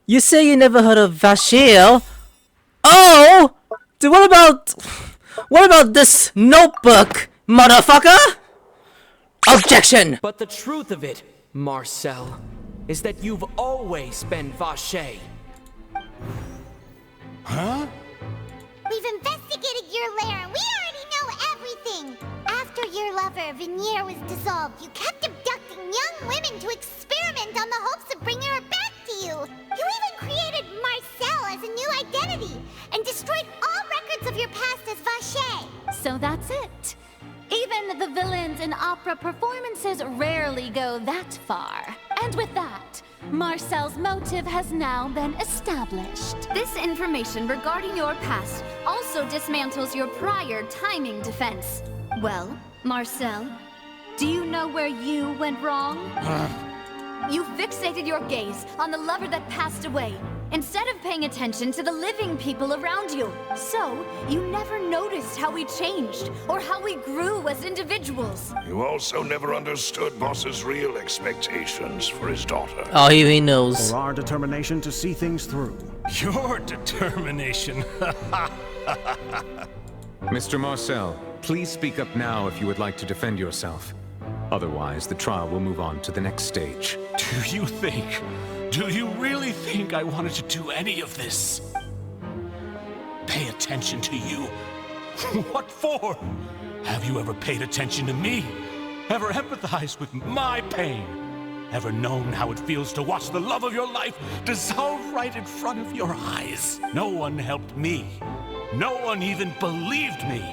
You say you never heard of Vashil? Oh! Dude, what about this notebook, motherfucker? Objection! But the truth of it, Marcel, is that you've always been Vache. Huh? We've investigated your lair and we already know everything! After your lover, Veneer, was dissolved, you kept abducting young women to experiment on the hopes of bringing her back to you! You even created Marcel as a new identity, and destroyed all records of your past as Vache! So that's it. Even the villains in opera performances rarely go that far. And with that, Marcel's motive has now been established. This information regarding your past also dismantles your prior timing defense. Well, Marcel, do you know where you went wrong? You fixated your gaze on the lover that passed away, instead of paying attention to the living people around you. So, you never noticed how we changed, or how we grew as individuals. You also never understood Boss's real expectations for his daughter. Oh, he knows. Or our determination to see things through. Your determination. Mr. Marcel, please speak up now if you would like to defend yourself. Otherwise, the trial will move on to the next stage. Do you really think I wanted to do any of this? Pay attention to you? What for? Have you ever paid attention to me? Ever empathized with my pain? Ever known how it feels to watch the love of your life dissolve right in front of your eyes? No one helped me. No one even believed me.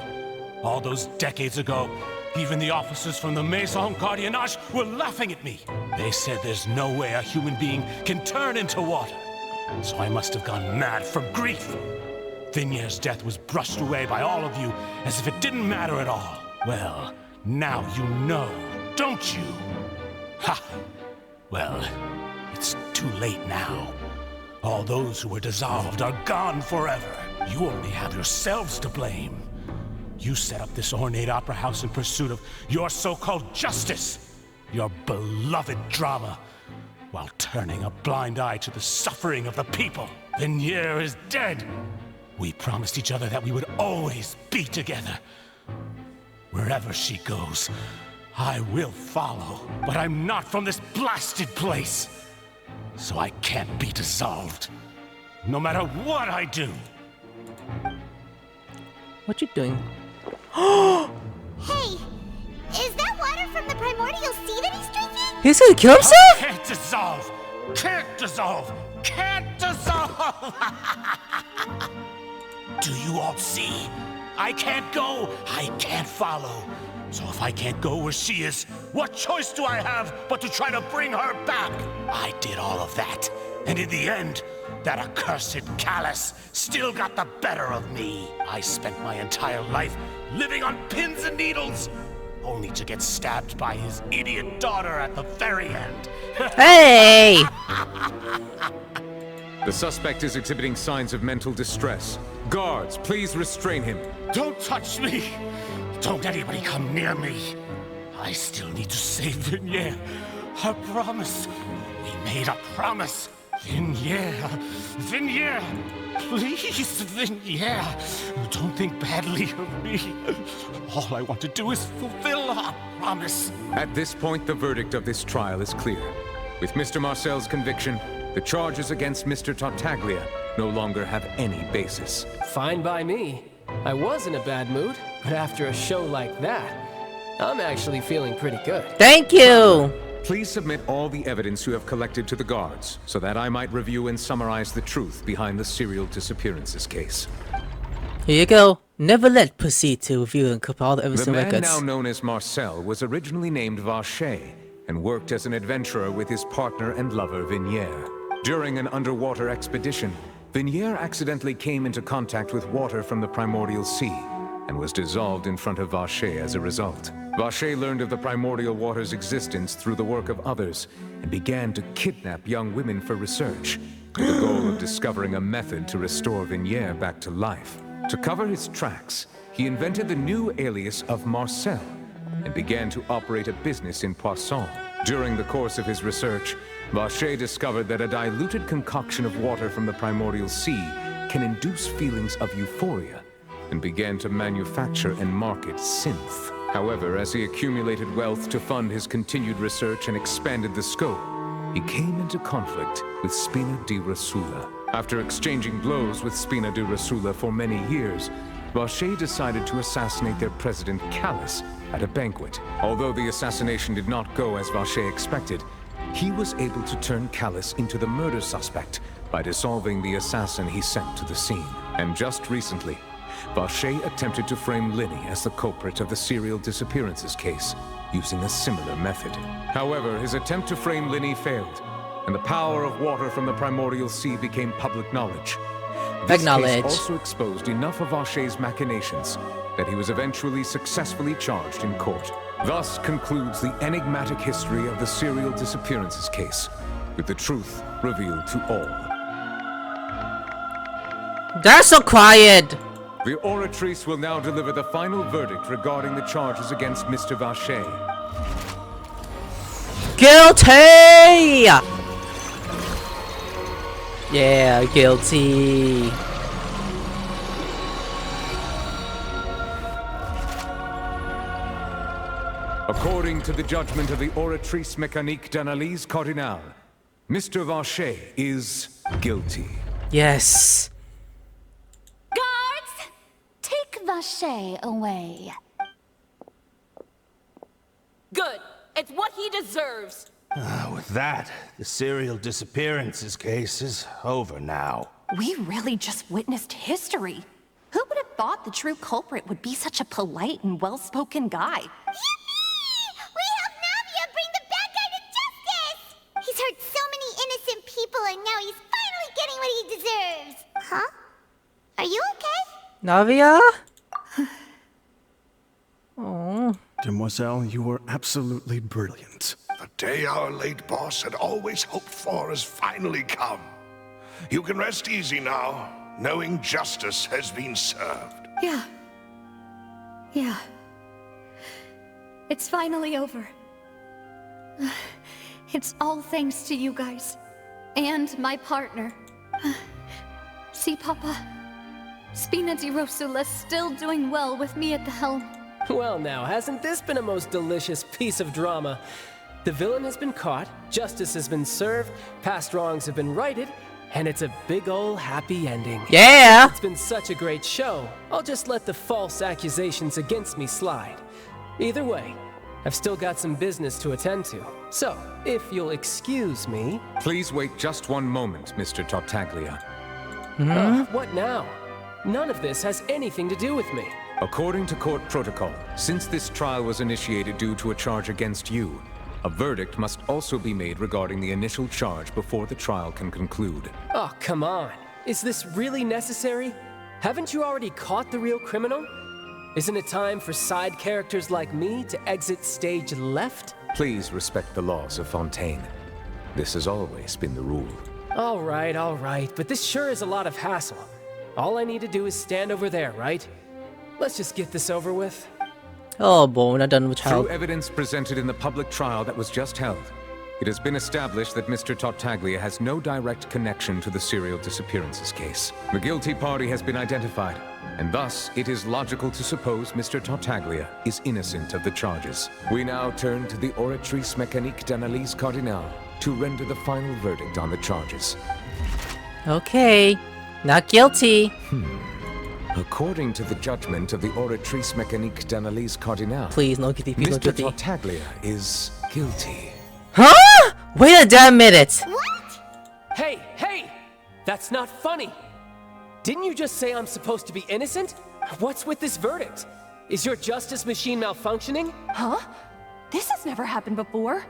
All those decades ago, even the officers from the Maison Gardiennage were laughing at me. They said there's no way a human being can turn into water. So I must have gone mad from grief. Vinier's death was brushed away by all of you as if it didn't matter at all. Well, now you know, don't you? Ha! Well, it's too late now. All those who were dissolved are gone forever. You only have yourselves to blame. You set up this ornate opera house in pursuit of your so-called justice, your beloved drama, while turning a blind eye to the suffering of the people. Venier is dead. We promised each other that we would always be together. Wherever she goes, I will follow. But I'm not from this blasted place, so I can't be dissolved, no matter what I do. What you doing? Hey, is that water from the primordial sea that he's drinking? He's gonna kill himself? Can't dissolve! Can't dissolve! Can't dissolve! Do you all see? I can't go, I can't follow. So if I can't go where she is, what choice do I have but to try to bring her back? I did all of that, and in the end, that accursed Callus still got the better of me. I spent my entire life living on pins and needles, only to get stabbed by his idiot daughter at the very end. Hey! The suspect is exhibiting signs of mental distress. Guards, please restrain him. Don't touch me! Don't anybody come near me! I still need to save Venier. I promise. We made a promise. Venier! Venier! Please, Venier! Don't think badly of me. All I want to do is fulfill our promise. At this point, the verdict of this trial is clear. With Mr. Marcel's conviction, the charges against Mr. Tartaglia no longer have any basis. Fine by me. I was in a bad mood, but after a show like that, I'm actually feeling pretty good. Thank you! Please submit all the evidence you have collected to the guards, so that I might review and summarize the truth behind the serial disappearances case. Here you go. Never let proceed to review and compile the evidence The man records. now known as Marcel was originally named Vache and worked as an adventurer with his partner and lover Venier. During an underwater expedition, Vignere accidentally came into contact with water from the primordial sea and was dissolved in front of Vache as a result. Vache learned of the primordial water's existence through the work of others and began to kidnap young women for research, with the goal of discovering a method to restore Vignere back to life. To cover his tracks, he invented the new alias of Marcel and began to operate a business in Poisson. During the course of his research, Vache discovered that a diluted concoction of water from the primordial sea can induce feelings of euphoria, and began to manufacture and market synth. However, as he accumulated wealth to fund his continued research and expanded the scope, he came into conflict with Spina di Rosula. After exchanging blows with Spina di Rosula for many years, Vache decided to assassinate their president, Callus, at a banquet. Although the assassination did not go as Vache expected, he was able to turn Callus into the murder suspect by dissolving the assassin he sent to the scene. And just recently, Vache attempted to frame Linny as the culprit of the serial disappearances case, using a similar method. However, his attempt to frame Linny failed, and the power of water from the primordial sea became public knowledge. This case also exposed enough of Vache's machinations that he was eventually successfully charged in court. Thus concludes the enigmatic history of the serial disappearances case, with the truth revealed to all. They're so quiet! The Oratrice will now deliver the final verdict regarding the charges against Mr. Vache. Guilty! Yeah, guilty. According to the judgment of the Oratrice Mécanique d'Analyse Cardinale, Mr. Vache is guilty. Yes. Guards! Take Vache away. Good. It's what he deserves. With that, the serial disappearances case is over now. We really just witnessed history. Who would have thought the true culprit would be such a polite and well-spoken guy? Yippee! We helped Navia bring the bad guy to justice! He's hurt so many innocent people and now he's finally getting what he deserves. Huh? Are you okay? Navia? Oh. Demoiselle, you were absolutely brilliant. The day our late boss had always hoped for has finally come. You can rest easy now, knowing justice has been served. Yeah. It's finally over. It's all thanks to you guys. And my partner. See, Papa? Spina di Rosula's still doing well with me at the helm. Well now, hasn't this been a most delicious piece of drama? The villain has been caught, justice has been served, past wrongs have been righted, and it's a big ol' happy ending. Yeah! It's been such a great show, I'll just let the false accusations against me slide. Either way, I've still got some business to attend to. So, if you'll excuse me... Please wait just one moment, Mr. Tartaglia. What now? None of this has anything to do with me. According to court protocol, since this trial was initiated due to a charge against you, a verdict must also be made regarding the initial charge before the trial can conclude. Oh, come on. Is this really necessary? Haven't you already caught the real criminal? Isn't it time for side characters like me to exit stage left? Please respect the laws of Fontaine. This has always been the rule. All right, but this sure is a lot of hassle. All I need to do is stand over there, right? Let's just get this over with. Oh boy, we're not done with Childe. Through evidence presented in the public trial that was just held, it has been established that Mr. Tartaglia has no direct connection to the serial disappearances case. The guilty party has been identified, and thus it is logical to suppose Mr. Tartaglia is innocent of the charges. We now turn to the Oratrice Mécanique d'Analyse Cardinale to render the final verdict on the charges. Okay, not guilty. According to the judgment of the Oratrice Mécanique d'Analyse Cardinale, please, no guilty, please, no Mr. guilty. Tartaglia is guilty. Huh? Wait a damn minute! What? Hey! That's not funny! Didn't you just say I'm supposed to be innocent? What's with this verdict? Is your justice machine malfunctioning? Huh? This has never happened before.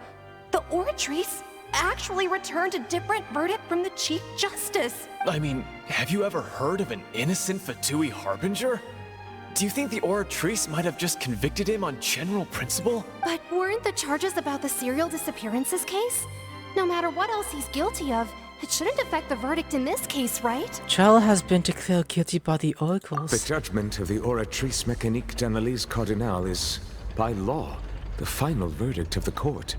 The Oratrice? actually returned a different verdict from the Chief Justice. I mean, have you ever heard of an innocent Fatui Harbinger? Do you think the Oratrice might have just convicted him on general principle? But weren't the charges about the serial disappearances case? No matter what else he's guilty of, it shouldn't affect the verdict in this case, right? Childe has been declared guilty by the oracles. The judgment of the Oratrice Mécanique d'Analyse Cardinale is, by law, the final verdict of the court.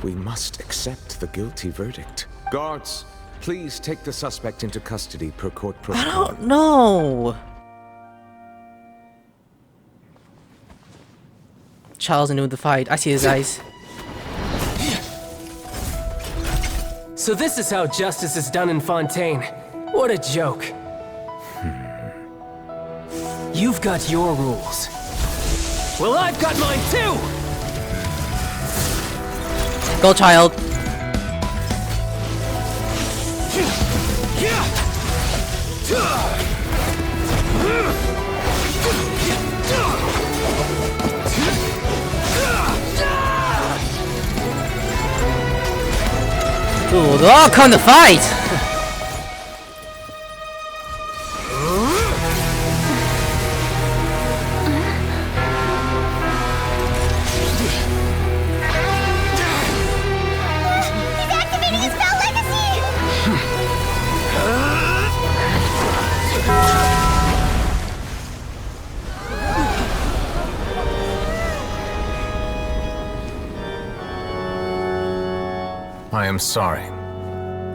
We must accept the guilty verdict. Guards, please take the suspect into custody per court protocol. I don't know. Childe's new the fight. I see his eyes. So this is how justice is done in Fontaine. What a joke. You've got your rules. Well, I've got mine too! Go, Childe. Ooh, they'll all come to fight! I am sorry.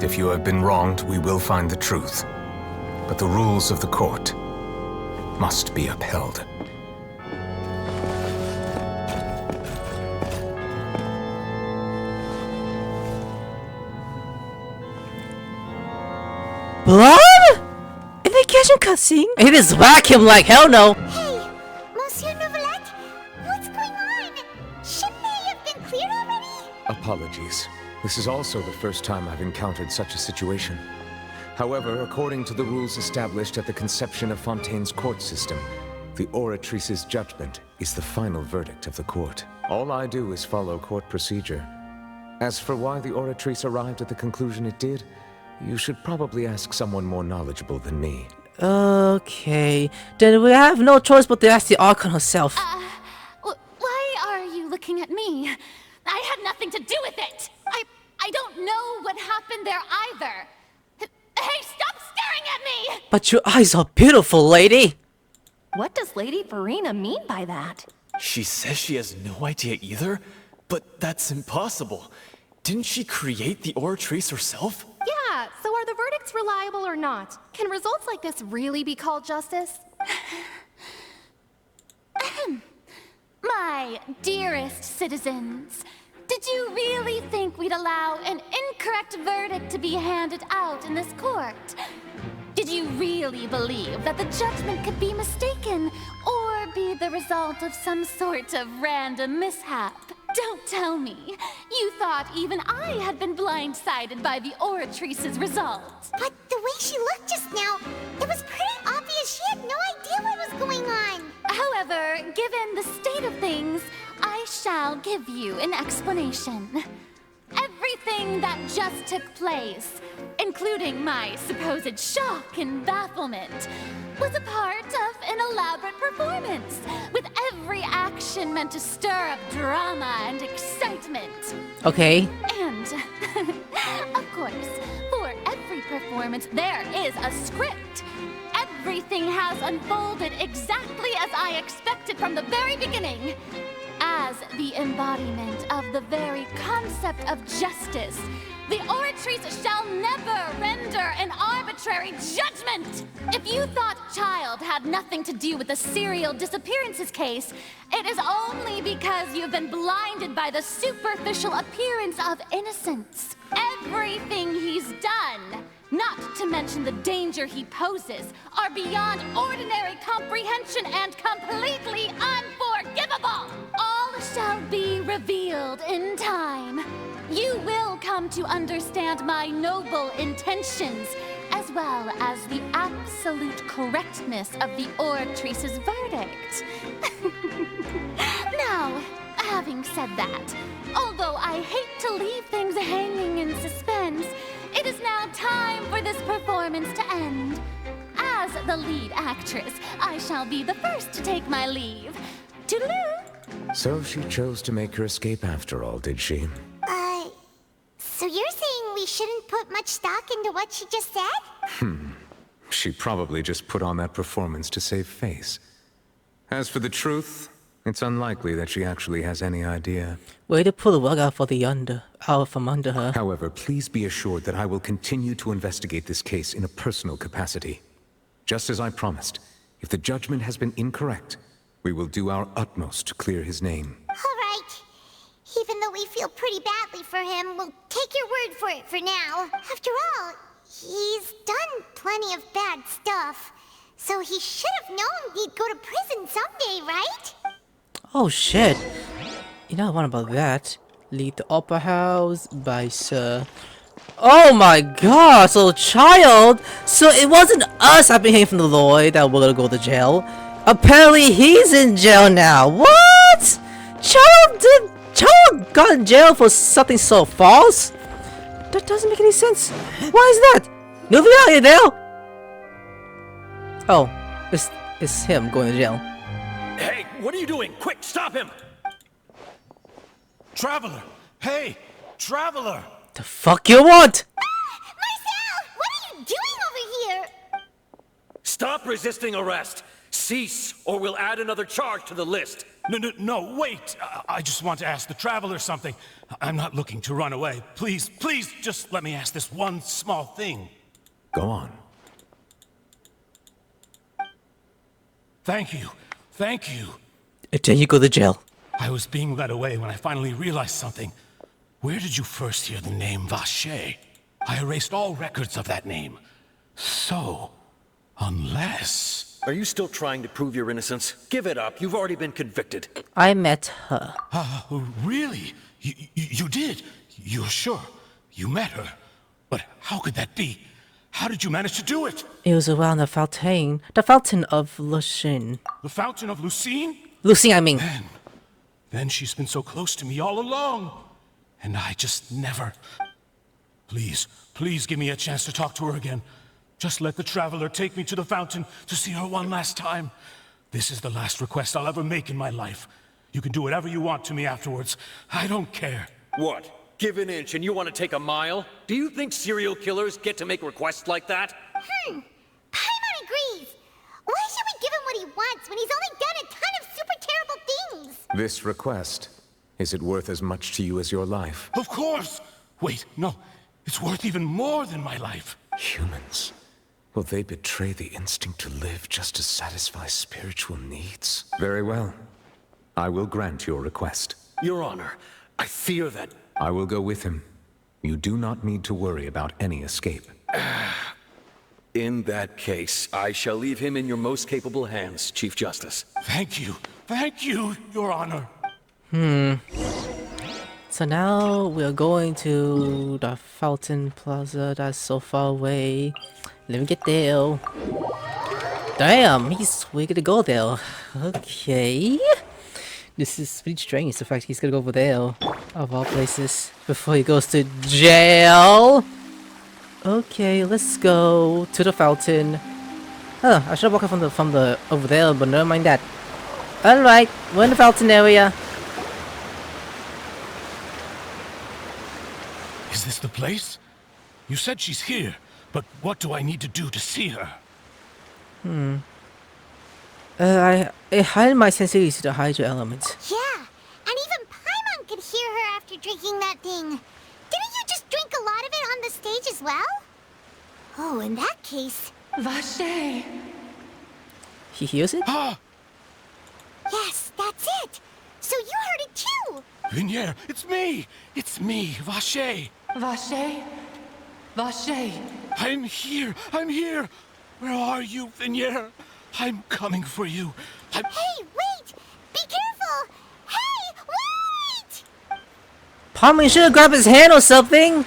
If you have been wronged, we will find the truth. But the rules of the court must be upheld. Blood? In the kitchen cutscene? It is whack him like hell no! Hey, Monsieur Novelette, what's going on? Shouldn't they have been cleared already? Apologies. This is also the first time I've encountered such a situation. However, according to the rules established at the conception of Fontaine's court system, the Oratrice's judgment is the final verdict of the court. All I do is follow court procedure. As for why the Oratrice arrived at the conclusion it did, you should probably ask someone more knowledgeable than me. Okay, then we have no choice but to ask the Archon herself. Why are you looking at me? I had nothing to do with it! I don't know what happened there either. Hey, stop staring at me! But your eyes are beautiful, lady! What does Lady Farina mean by that? She says she has no idea either? But that's impossible. Didn't she create the Oratrice herself? Yeah, so are the verdicts reliable or not? Can results like this really be called justice? My dearest citizens, did you really think we'd allow an incorrect verdict to be handed out in this court? Did you really believe that the judgment could be mistaken or be the result of some sort of random mishap? Don't tell me. You thought even I had been blindsided by the Oratrice's results. But the way she looked just now, it was pretty obvious she had no idea what was going on. However, given the state of things, I shall give you an explanation. Everything that just took place, including my supposed shock and bafflement, was a part of an elaborate performance, with every action meant to stir up drama and excitement. Okay. And, of course, for every performance there is a script. Everything has unfolded exactly as I expected from the very beginning. As the embodiment of the very concept of justice, the Oratrice shall never render an arbitrary judgment! If you thought Childe had nothing to do with the serial disappearances case, it is only because you've been blinded by the superficial appearance of innocence. Everything he's done, not to mention the danger he poses, are beyond ordinary comprehension and completely unforgivable! All shall be revealed in time. You will come to understand my noble intentions, as well as the absolute correctness of the Oratrice's verdict. Now, Having said that, although I hate to leave things hanging in suspense, it is now time for this performance to end. As the lead actress, I shall be the first to take my leave. Toodaloo! So she chose to make her escape after all, did she? So you're saying we shouldn't put much stock into what she just said? She probably just put on that performance to save face. As for the truth, it's unlikely that she actually has any idea. Way to pull the rug out from under her. However, please be assured that I will continue to investigate this case in a personal capacity. Just as I promised, if the judgment has been incorrect, we will do our utmost to clear his name. All right. Even though we feel pretty badly for him, we'll take your word for it for now. After all, he's done plenty of bad stuff. So he should have known he'd go to prison someday, right? Oh shit. You know what about that? Leave the Opera House by Sir. Oh my god, so Childe! So it wasn't us apprehending from the OLOY that we're gonna go to jail. Apparently he's in jail now. What? Childe got in jail for something so false? That doesn't make any sense. Why is that? Navia, are you there? Oh, it's him going to jail. Hey, what are you doing? Quick, stop him! Traveler! Hey, Traveler! The fuck you want? Marcel! What are you doing over here? Stop resisting arrest! Cease, or we'll add another charge to the list. No, wait! I just want to ask the Traveler something. I'm not looking to run away. Please, just let me ask this one small thing. Go on. Thank you. And then you go to jail. I was being led away when I finally realized something. Where did you first hear the name Vache? I erased all records of that name. So, unless... Are you still trying to prove your innocence? Give it up. You've already been convicted. I met her. Really? You did? You're sure? You met her? But how could that be? How did you manage to do it? It was around the Fontaine. The Fountain of Lucine. The Fountain of Lucine? Lucine, I mean. Then she's been so close to me all along. And I just never... Please give me a chance to talk to her again. Just let the Traveler take me to the fountain to see her one last time. This is the last request I'll ever make in my life. You can do whatever you want to me afterwards. I don't care. What? Give an inch and you want to take a mile? Do you think serial killers get to make requests like that? Paimon agrees. Why should we give him what he wants when he's only done a ton of super terrible things? This request, is it worth as much to you as your life? Of course! Wait, no. It's worth even more than my life. Humans. Will they betray the instinct to live just to satisfy spiritual needs? Very well. I will grant your request. Your Honor, I fear that... I will go with him. You do not need to worry about any escape. In that case, I shall leave him in your most capable hands, Chief Justice. Thank you, Your Honor. So now we're going to the Fountain Plaza that's so far away. Let me get there. Damn, we're gonna go there. Okay. This is pretty strange, the fact he's gonna go over there, of all places, before he goes to jail. Okay, let's go to the fountain. Oh, I should have walked from the over there, but never mind that. Alright, we're in the fountain area. Is this the place? You said she's here, but what do I need to do to see her? I hired my sensitivity to the hydro element. Yeah, and even Paimon could hear her after drinking that thing. Didn't you just drink a lot of it on the stage as well? Oh, in that case... Vache! He hears it? Yes, that's it! So you heard it too! Vinier, it's me! It's me, Vache! Vache? Vache! I'm here! Where are you, Vinier? I'm coming for you. Hey, wait! Be careful! Hey, wait! Paimon should have grabbed his hand or something!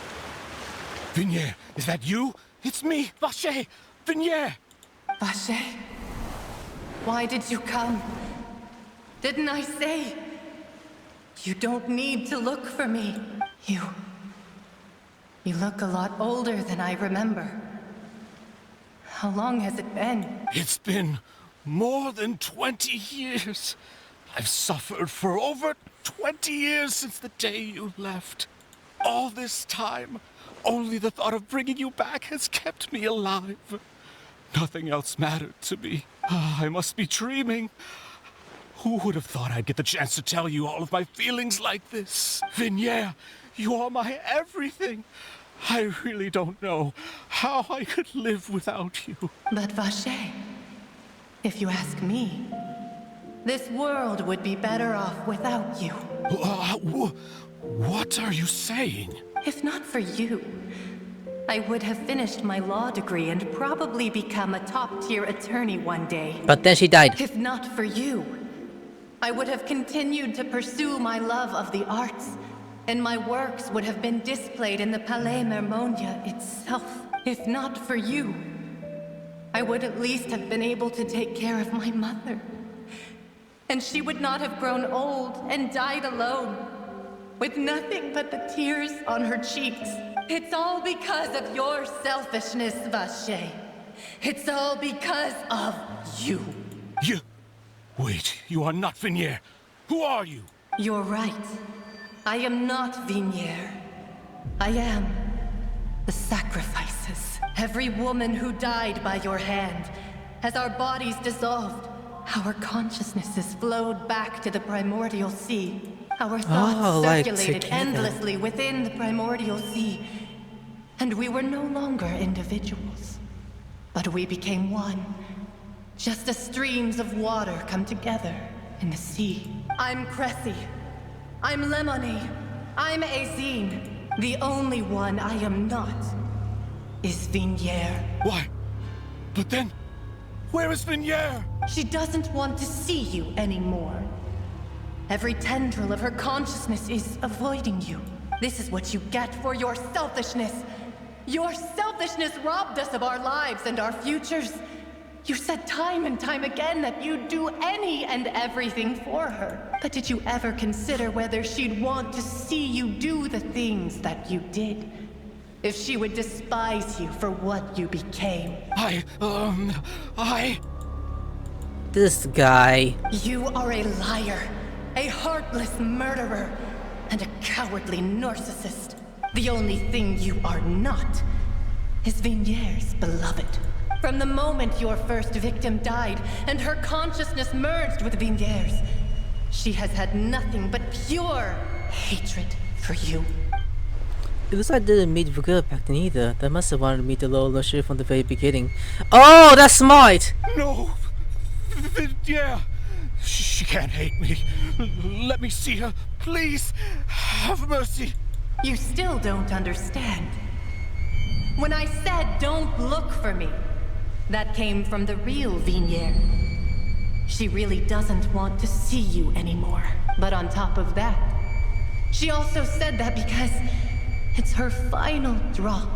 Vinier, is that you? It's me, Vache! Vinier! Vache? Why did you come? Didn't I say? You don't need to look for me. You look a lot older than I remember. How long has it been? It's been more than 20 years. I've suffered for over 20 years since the day you left. All this time, only the thought of bringing you back has kept me alive. Nothing else mattered to me. I must be dreaming. Who would have thought I'd get the chance to tell you all of my feelings like this? Vignere, you are my everything. I really don't know how I could live without you. But Vache, if you ask me, this world would be better off without you. What are you saying? If not for you, I would have finished my law degree and probably become a top-tier attorney one day. But then she died. If not for you, I would have continued to pursue my love of the arts, and my works would have been displayed in the Palais Mermonia itself. If not for you, I would at least have been able to take care of my mother. And she would not have grown old and died alone, with nothing but the tears on her cheeks. It's all because of your selfishness, Vache. It's all because of you. You... Wait, you are not Vignere. Who are you? You're right. I am not Vignere. I am the sacrifices. Every woman who died by your hand, as our bodies dissolved, our consciousnesses flowed back to the primordial sea. Our thoughts circulated endlessly within the primordial sea. And we were no longer individuals, but we became one. Just as streams of water come together in the sea. I'm Cressy. I'm Lemonade. I'm Azine. The only one I am not is Vignere. Why? But then, where is Vignere? She doesn't want to see you anymore. Every tendril of her consciousness is avoiding you. This is what you get for your selfishness. Your selfishness robbed us of our lives and our futures. You said time and time again that you'd do any and everything for her. But did you ever consider whether she'd want to see you do the things that you did? If she would despise you for what you became? This guy. You are a liar, a heartless murderer, and a cowardly narcissist. The only thing you are not is Vignere's beloved. From the moment your first victim died and her consciousness merged with Vignere's, she has had nothing but pure hatred for you. It looks like I didn't meet Vigneere back then either. They must have wanted to meet the little illustrator from the very beginning. Oh, that's smart! No! Vignere! She can't hate me. Let me see her, please. Have mercy. You still don't understand. When I said don't look for me, that came from the real Vignere. She really doesn't want to see you anymore. But on top of that, she also said that because it's her final drop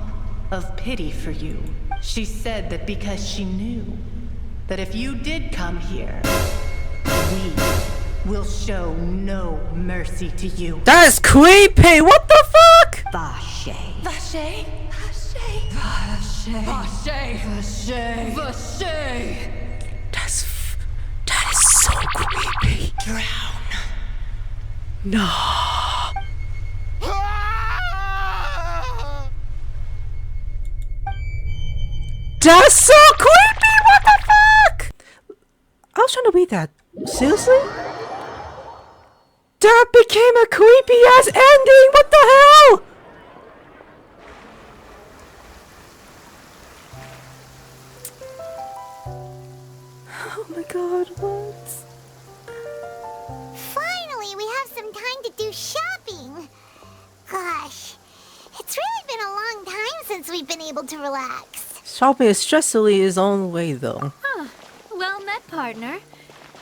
of pity for you. She said that because she knew that if you did come here, we will show no mercy to you. That is creepy! What the fuck? Vache. Vache? Vache. Vache. Vache. Vache. That is so creepy. Drown. No. That's so creepy! What the fuck? I was trying to read that. Seriously? That became a creepy ass ending! What the hell? Oh my god, what? Finally, we have some time to do shopping. Gosh, it's really been a long time since we've been able to relax. Shopping is stressfully his own way, though. Huh. Well met, partner.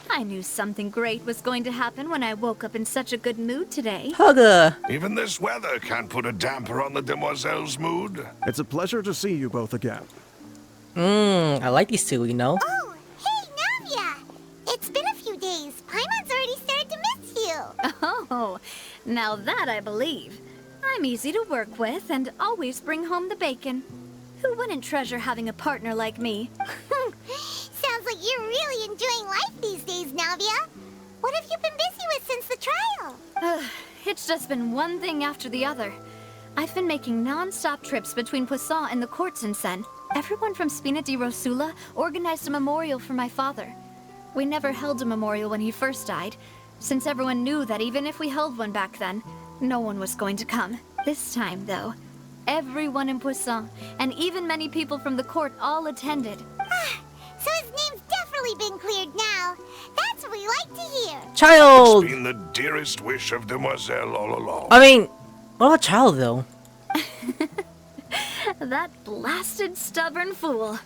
I knew something great was going to happen when I woke up in such a good mood today. Hugger! Even this weather can't put a damper on the demoiselle's mood. It's a pleasure to see you both again. I like these two, you know? Oh, hey, Navia! It's been a few days. Paimon's already started to miss you. Oh, Oh, now that I believe. I'm easy to work with and always bring home the bacon. Who wouldn't treasure having a partner like me? Sounds like you're really enjoying life these days, Navia. What have you been busy with since the trial? It's just been one thing after the other. I've been making non-stop trips between Poisson and the courts in Sen. Everyone from Spina di Rosula organized a memorial for my father. We never held a memorial when he first died, since everyone knew that even if we held one back then, no one was going to come. This time, though, everyone in Poisson, and even many people from the court, all attended. So his name's definitely been cleared now. That's what we like to hear. Childe! It's been the dearest wish of Demoiselle all along. I mean, what about Childe, though? That blasted stubborn fool.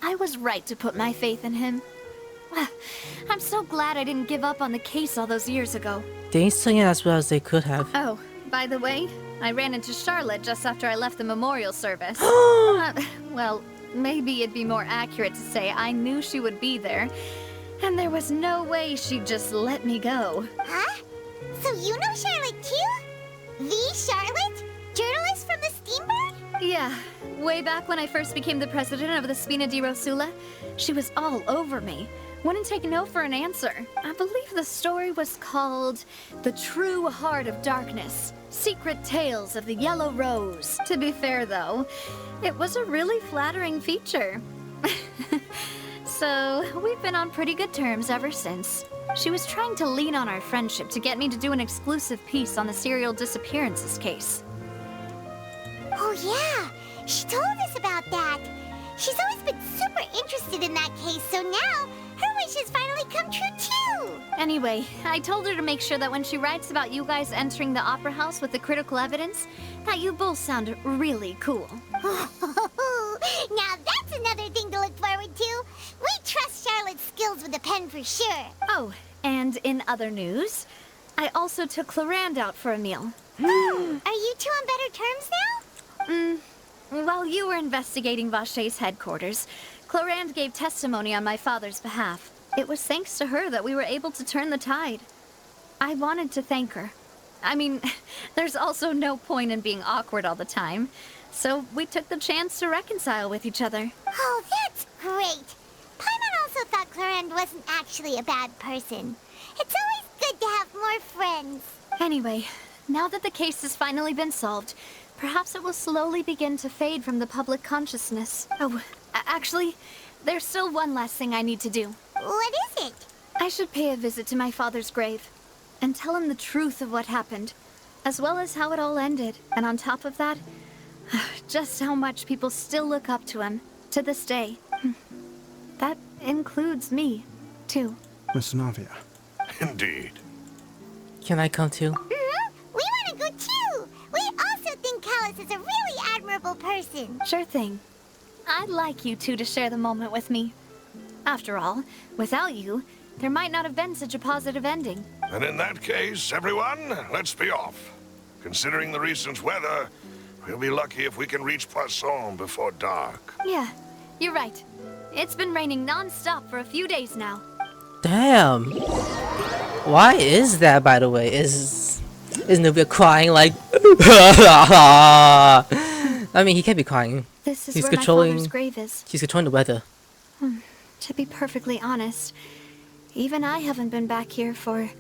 I was right to put my faith in him. I'm so glad I didn't give up on the case all those years ago. They ain't singing as well as they could have. Oh, by the way, I ran into Charlotte just after I left the memorial service. Well, maybe it'd be more accurate to say I knew she would be there, and there was no way she'd just let me go. Huh? So you know Charlotte too? The Charlotte? Journalist from the Steambird? Yeah, way back when I first became the president of the Spina di Rosula, she was all over me. Wouldn't take no for an answer. I believe the story was called The True Heart of Darkness, Secret Tales of the Yellow Rose. To be fair, though, it was a really flattering feature. So, we've been on pretty good terms ever since. She was trying to lean on our friendship to get me to do an exclusive piece on the serial disappearances case. Oh yeah, she told us about that. She's always been super interested in that case, so now her wish has finally come true too! Anyway, I told her to make sure that when she writes about you guys entering the opera house with the critical evidence, that you both sound really cool. Now that's another thing to look forward to. We trust Charlotte's skills with the pen for sure. Oh, and in other news, I also took Clarande out for a meal. Are you two on better terms now? While you were investigating Vachey's headquarters, Clarande gave testimony on my father's behalf. It was thanks to her that we were able to turn the tide. I wanted to thank her. I mean, there's also no point in being awkward all the time, so we took the chance to reconcile with each other. Oh, that's great! Paimon also thought Clarande wasn't actually a bad person. It's always good to have more friends. Anyway, now that the case has finally been solved, perhaps it will slowly begin to fade from the public consciousness. Oh, actually, there's still one last thing I need to do. What is it? I should pay a visit to my father's grave and tell him the truth of what happened, as well as how it all ended. And on top of that, just how much people still look up to him to this day. That includes me, too. Miss Navia. Indeed. Can I come too? We want to go too! We also think Callus is a really admirable person. Sure thing. I'd like you two to share the moment with me. After all, without you, there might not have been such a positive ending. And in that case, everyone, let's be off. Considering the recent weather, we'll be lucky if we can reach Poisson before dark. Yeah, you're right. It's been raining non-stop for a few days now. Damn. Why is that, by the way? Is Navia crying like... I mean, he can't be crying. This is He's where controlling... my father's grave is. He's controlling the weather. To be perfectly honest, even I haven't been back here for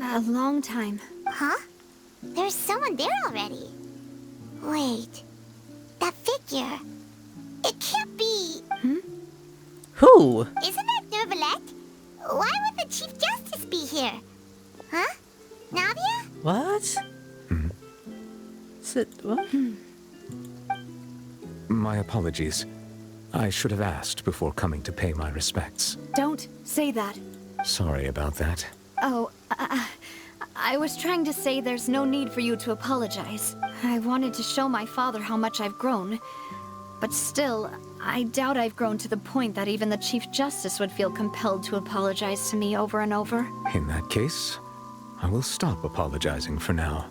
a long time. Huh? There's someone there already. Wait. That figure. It can't be... Who? Isn't that Neuvillette? Why would the Chief Justice be here? Huh? Navia? What? What? My apologies. I should have asked before coming to pay my respects. Don't say that. Sorry about that. Oh, I was trying to say there's no need for you to apologize. I wanted to show my father how much I've grown. But still, I doubt I've grown to the point that even the Chief Justice would feel compelled to apologize to me over and over. In that case, I will stop apologizing for now.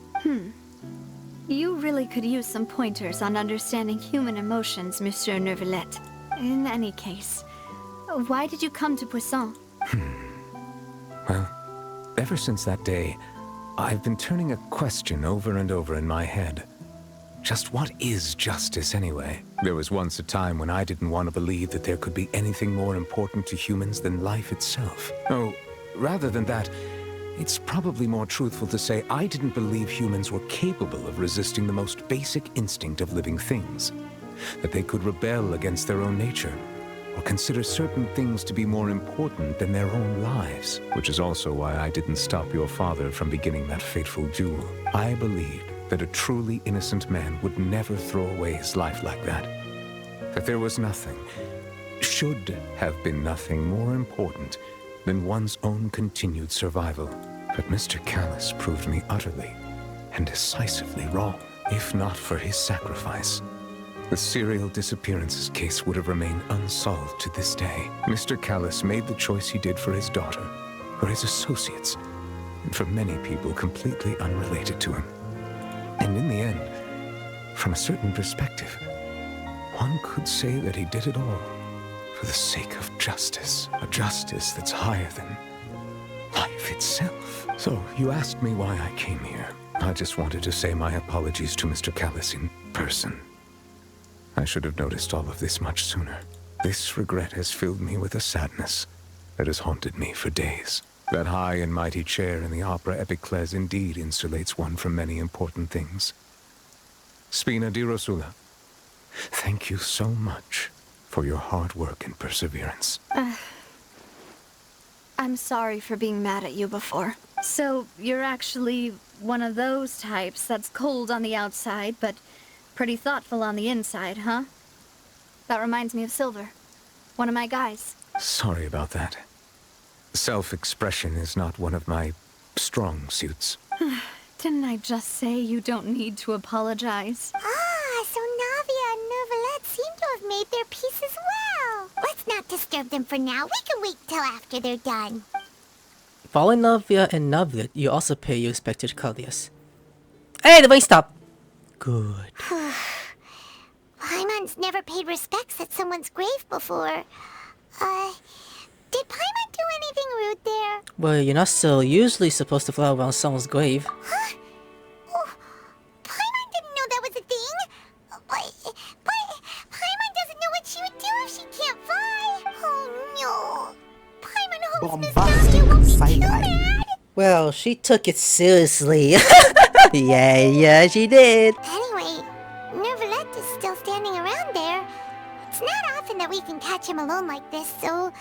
You really could use some pointers on understanding human emotions, Monsieur Neuvillette. In any case, why did you come to Poisson? Well, ever since that day, I've been turning a question over and over in my head. Just what is justice anyway? There was once a time when I didn't want to believe that there could be anything more important to humans than life itself. Oh, rather than that, it's probably more truthful to say I didn't believe humans were capable of resisting the most basic instinct of living things. That they could rebel against their own nature, or consider certain things to be more important than their own lives. Which is also why I didn't stop your father from beginning that fateful duel. I believed that a truly innocent man would never throw away his life like that. That there was nothing, should have been nothing more important than one's own continued survival. But Mr. Callus proved me utterly and decisively wrong. If not for his sacrifice, the serial disappearances case would have remained unsolved to this day. Mr. Callus made the choice he did for his daughter, for his associates, and for many people completely unrelated to him. And in the end, from a certain perspective, one could say that he did it all for the sake of justice. A justice that's higher than life itself. So, you asked me why I came here. I just wanted to say my apologies to Mr. Callus in person. I should have noticed all of this much sooner. This regret has filled me with a sadness that has haunted me for days. That high and mighty chair in the opera Epicles indeed insulates one from many important things. Spina di Rosula, thank you so much for your hard work and perseverance. I'm sorry for being mad at you before. So, you're actually one of those types that's cold on the outside, but pretty thoughtful on the inside, huh? That reminds me of Silver, one of my guys. Sorry about that. Self-expression is not one of my strong suits. Didn't I just say you don't need to apologize? Ah, so Navia and Neuvillette seem to have made their peace as well. Let's not disturb them for now. We can wait till after they're done. Following Navia and Neuvillette, you also pay your respect to Claudius. Hey, the rain stopped! Good. Paimon's never paid respects at someone's grave before. Did Paimon do anything rude there? Well, you're not so usually supposed to fly around someone's grave. Huh? Oh, Paimon didn't know that was a thing. But Paimon doesn't know what she would do if she can't fly. Oh no. Paimon hopes Miss Navia won't be too mad. Well, she took it seriously. yeah, she did. Anyway, Neuvillette is still standing around there. It's not often that we can catch him alone like this, so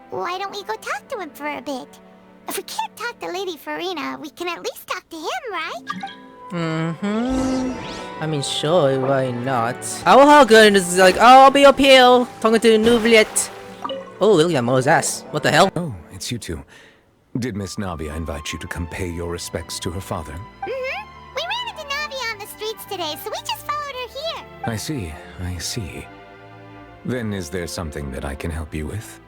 why don't we go talk to him for a bit? If we can't talk to Lady Farina, we can at least talk to him, right? I mean, sure, why not? Oh, how good, and it's like, oh, I'll be up here, talking to Neuvillette. Oh, look at Mo's ass. What the hell? Oh, it's you two. Did Miss Navia invite you to come pay your respects to her father? We ran into Navia on the streets today, so we just followed her here. I see. Then is there something that I can help you with?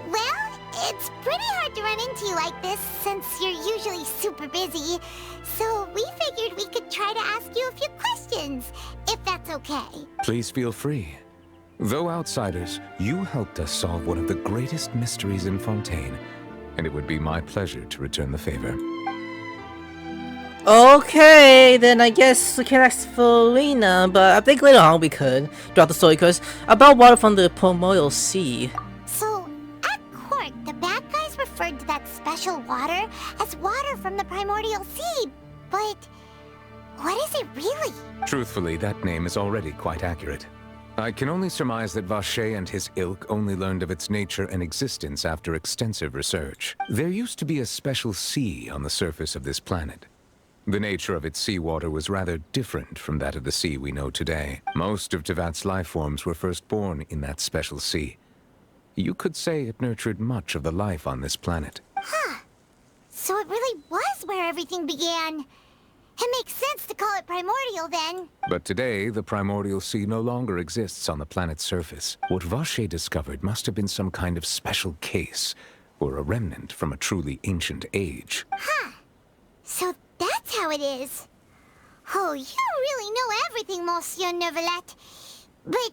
Well, it's pretty hard to run into you like this, since you're usually super busy. So we figured we could try to ask you a few questions, if that's okay. Please feel free. Though outsiders, you helped us solve one of the greatest mysteries in Fontaine, and it would be my pleasure to return the favor. Okay, then I guess we can ask Farina, but I think later on we could, throughout the story, because about water from the Primordial Sea. So, at court, the bad guys referred to that special water as water from the Primordial Sea, but what is it really? Truthfully, that name is already quite accurate. I can only surmise that Vacher and his ilk only learned of its nature and existence after extensive research. There used to be a special sea on the surface of this planet. The nature of its seawater was rather different from that of the sea we know today. Most of Tevat's life forms were first born in that special sea. You could say it nurtured much of the life on this planet. Huh. So it really was where everything began. It makes sense to call it primordial then. But today, the primordial sea no longer exists on the planet's surface. What Vacher discovered must have been some kind of special case, or a remnant from a truly ancient age. Huh. So that's how it is. Oh, you really know everything, Monsieur Neuvillette. But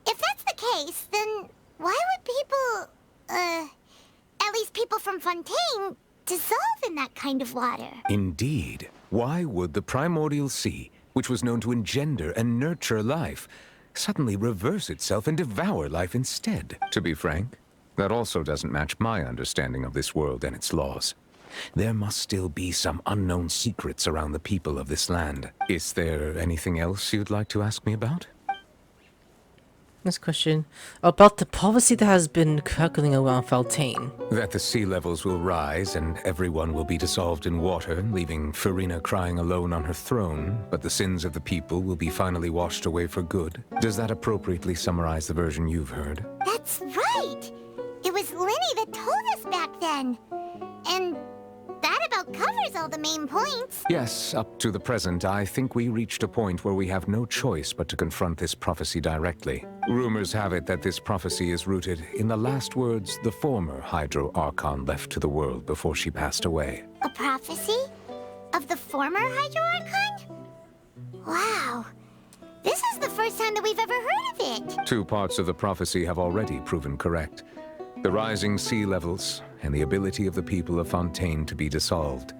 if that's the case, then why would people, at least people from Fontaine, dissolve in that kind of water. Indeed. Why would the primordial sea, which was known to engender and nurture life, suddenly reverse itself and devour life instead? To be frank, that also doesn't match my understanding of this world and its laws. There must still be some unknown secrets around the people of this land. Is there anything else you'd like to ask me about? Next question. About the prophecy that has been circling around Fontaine. That the sea levels will rise and everyone will be dissolved in water, leaving Furina crying alone on her throne, but the sins of the people will be finally washed away for good. Does that appropriately summarize the version you've heard? That's right! It was Linny that told us back then. And that about covers all the main points. Yes, up to the present, I think we reached a point where we have no choice but to confront this prophecy directly. Rumors have it that this prophecy is rooted in the last words the former Hydro Archon left to the world before she passed away. A prophecy? Of the former Hydro Archon? Wow. This is the first time that we've ever heard of it. 2 parts of the prophecy have already proven correct. The rising sea levels, and the ability of the people of Fontaine to be dissolved.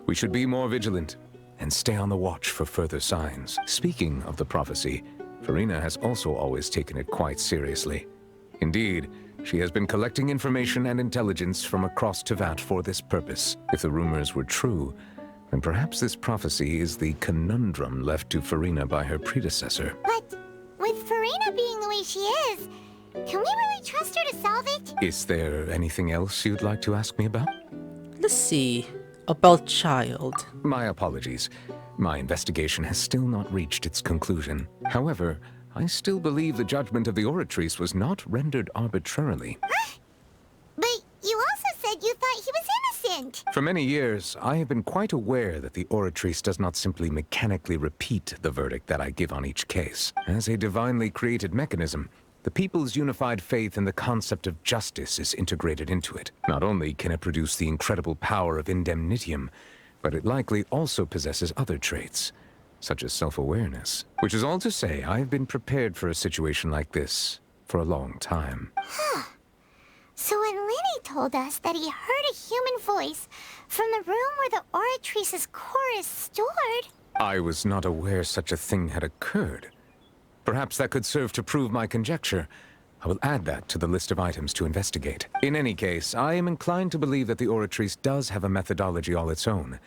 We should be more vigilant, and stay on the watch for further signs. Speaking of the prophecy, Furina has also always taken it quite seriously. Indeed, she has been collecting information and intelligence from across Tevat for this purpose. If the rumors were true, then perhaps this prophecy is the conundrum left to Furina by her predecessor. But with Furina being the way she is, can we really trust her to solve it? Is there anything else you'd like to ask me about? Let's see. About Childe. My apologies. My investigation has still not reached its conclusion. However, I still believe the judgment of the Oratrice was not rendered arbitrarily. But you also said you thought he was innocent. For many years, I have been quite aware that the Oratrice does not simply mechanically repeat the verdict that I give on each case. As a divinely created mechanism, the people's unified faith in the concept of justice is integrated into it. Not only can it produce the incredible power of indemnitium, but it likely also possesses other traits, such as self-awareness. Which is all to say, I have been prepared for a situation like this for a long time. Huh. So when Linny told us that he heard a human voice from the room where the Oratrice's core is stored... I was not aware such a thing had occurred. Perhaps that could serve to prove my conjecture. I will add that to the list of items to investigate. In any case, I am inclined to believe that the Oratrice does have a methodology all its own.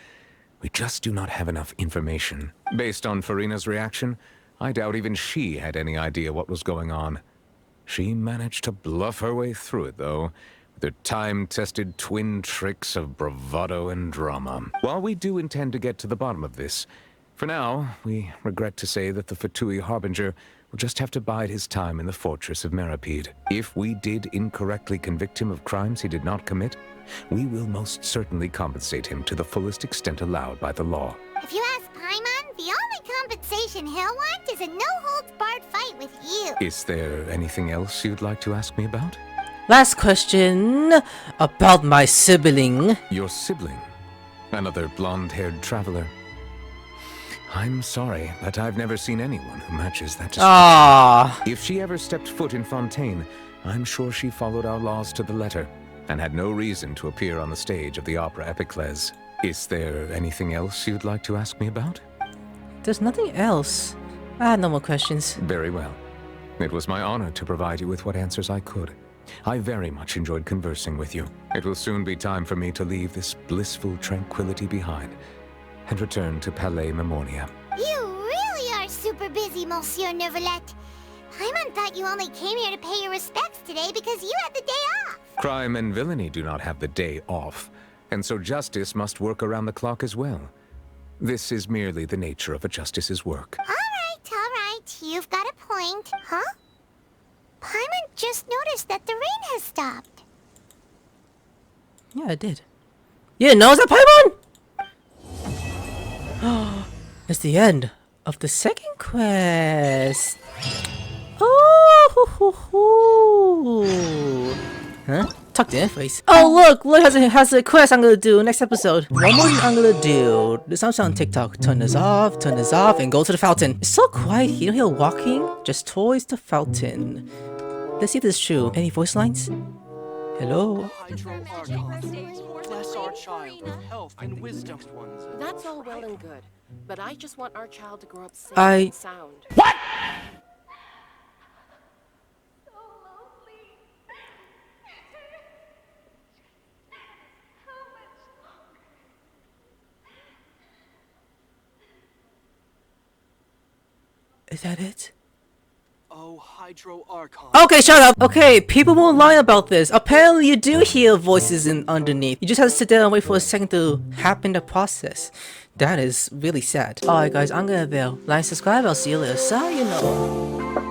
We just do not have enough information. Based on Furina's reaction, I doubt even she had any idea what was going on. She managed to bluff her way through it, though, with her time-tested twin tricks of bravado and drama. While we do intend to get to the bottom of this, for now, we regret to say that the Fatui Harbinger will just have to bide his time in the fortress of Meripede. If we did incorrectly convict him of crimes he did not commit, we will most certainly compensate him to the fullest extent allowed by the law. If you ask Paimon, the only compensation he'll want is a no-holds-barred fight with you. Is there anything else you'd like to ask me about? Last question. About my sibling. Your sibling? Another blonde-haired traveler. I'm sorry, but I've never seen anyone who matches that description. Ah. If she ever stepped foot in Fontaine, I'm sure she followed our laws to the letter, and had no reason to appear on the stage of the opera Epicles. Is there anything else you'd like to ask me about? There's nothing else. I had no more questions. Very well. It was my honor to provide you with what answers I could. I very much enjoyed conversing with you. It will soon be time for me to leave this blissful tranquility behind and return to Palais Memoria. You really are super busy, Monsieur Neuvillette. Paimon thought you only came here to pay your respects today because you had the day off. Crime and villainy do not have the day off, and so justice must work around the clock as well. This is merely the nature of a justice's work. All right. You've got a point. Huh? Paimon just noticed that the rain has stopped. Yeah, I did. You didn't know that, Paimon? It's the end of the second quest. Oh, huh? Tuck the interface. Oh look, has a quest I'm gonna do next episode. One more thing I'm gonna do. This sounds on TikTok. Turn this off, and go to the fountain. It's so quiet. You don't hear walking, just towards the fountain. Let's see if this is true. Any voice lines? Hello? Hydro Archon. Bless our child with health and wisdom. That's all well and good, but I just want our child to grow up safe I- and sound. What? Is that it? Oh, Hydro Archon. Okay, shut up! Okay, people won't lie about this. Apparently you do hear voices in underneath. You just have to sit there and wait for a second to happen to process. That is really sad. Alright guys, I'm gonna bail. Like, subscribe, I'll see you later. Sayonara.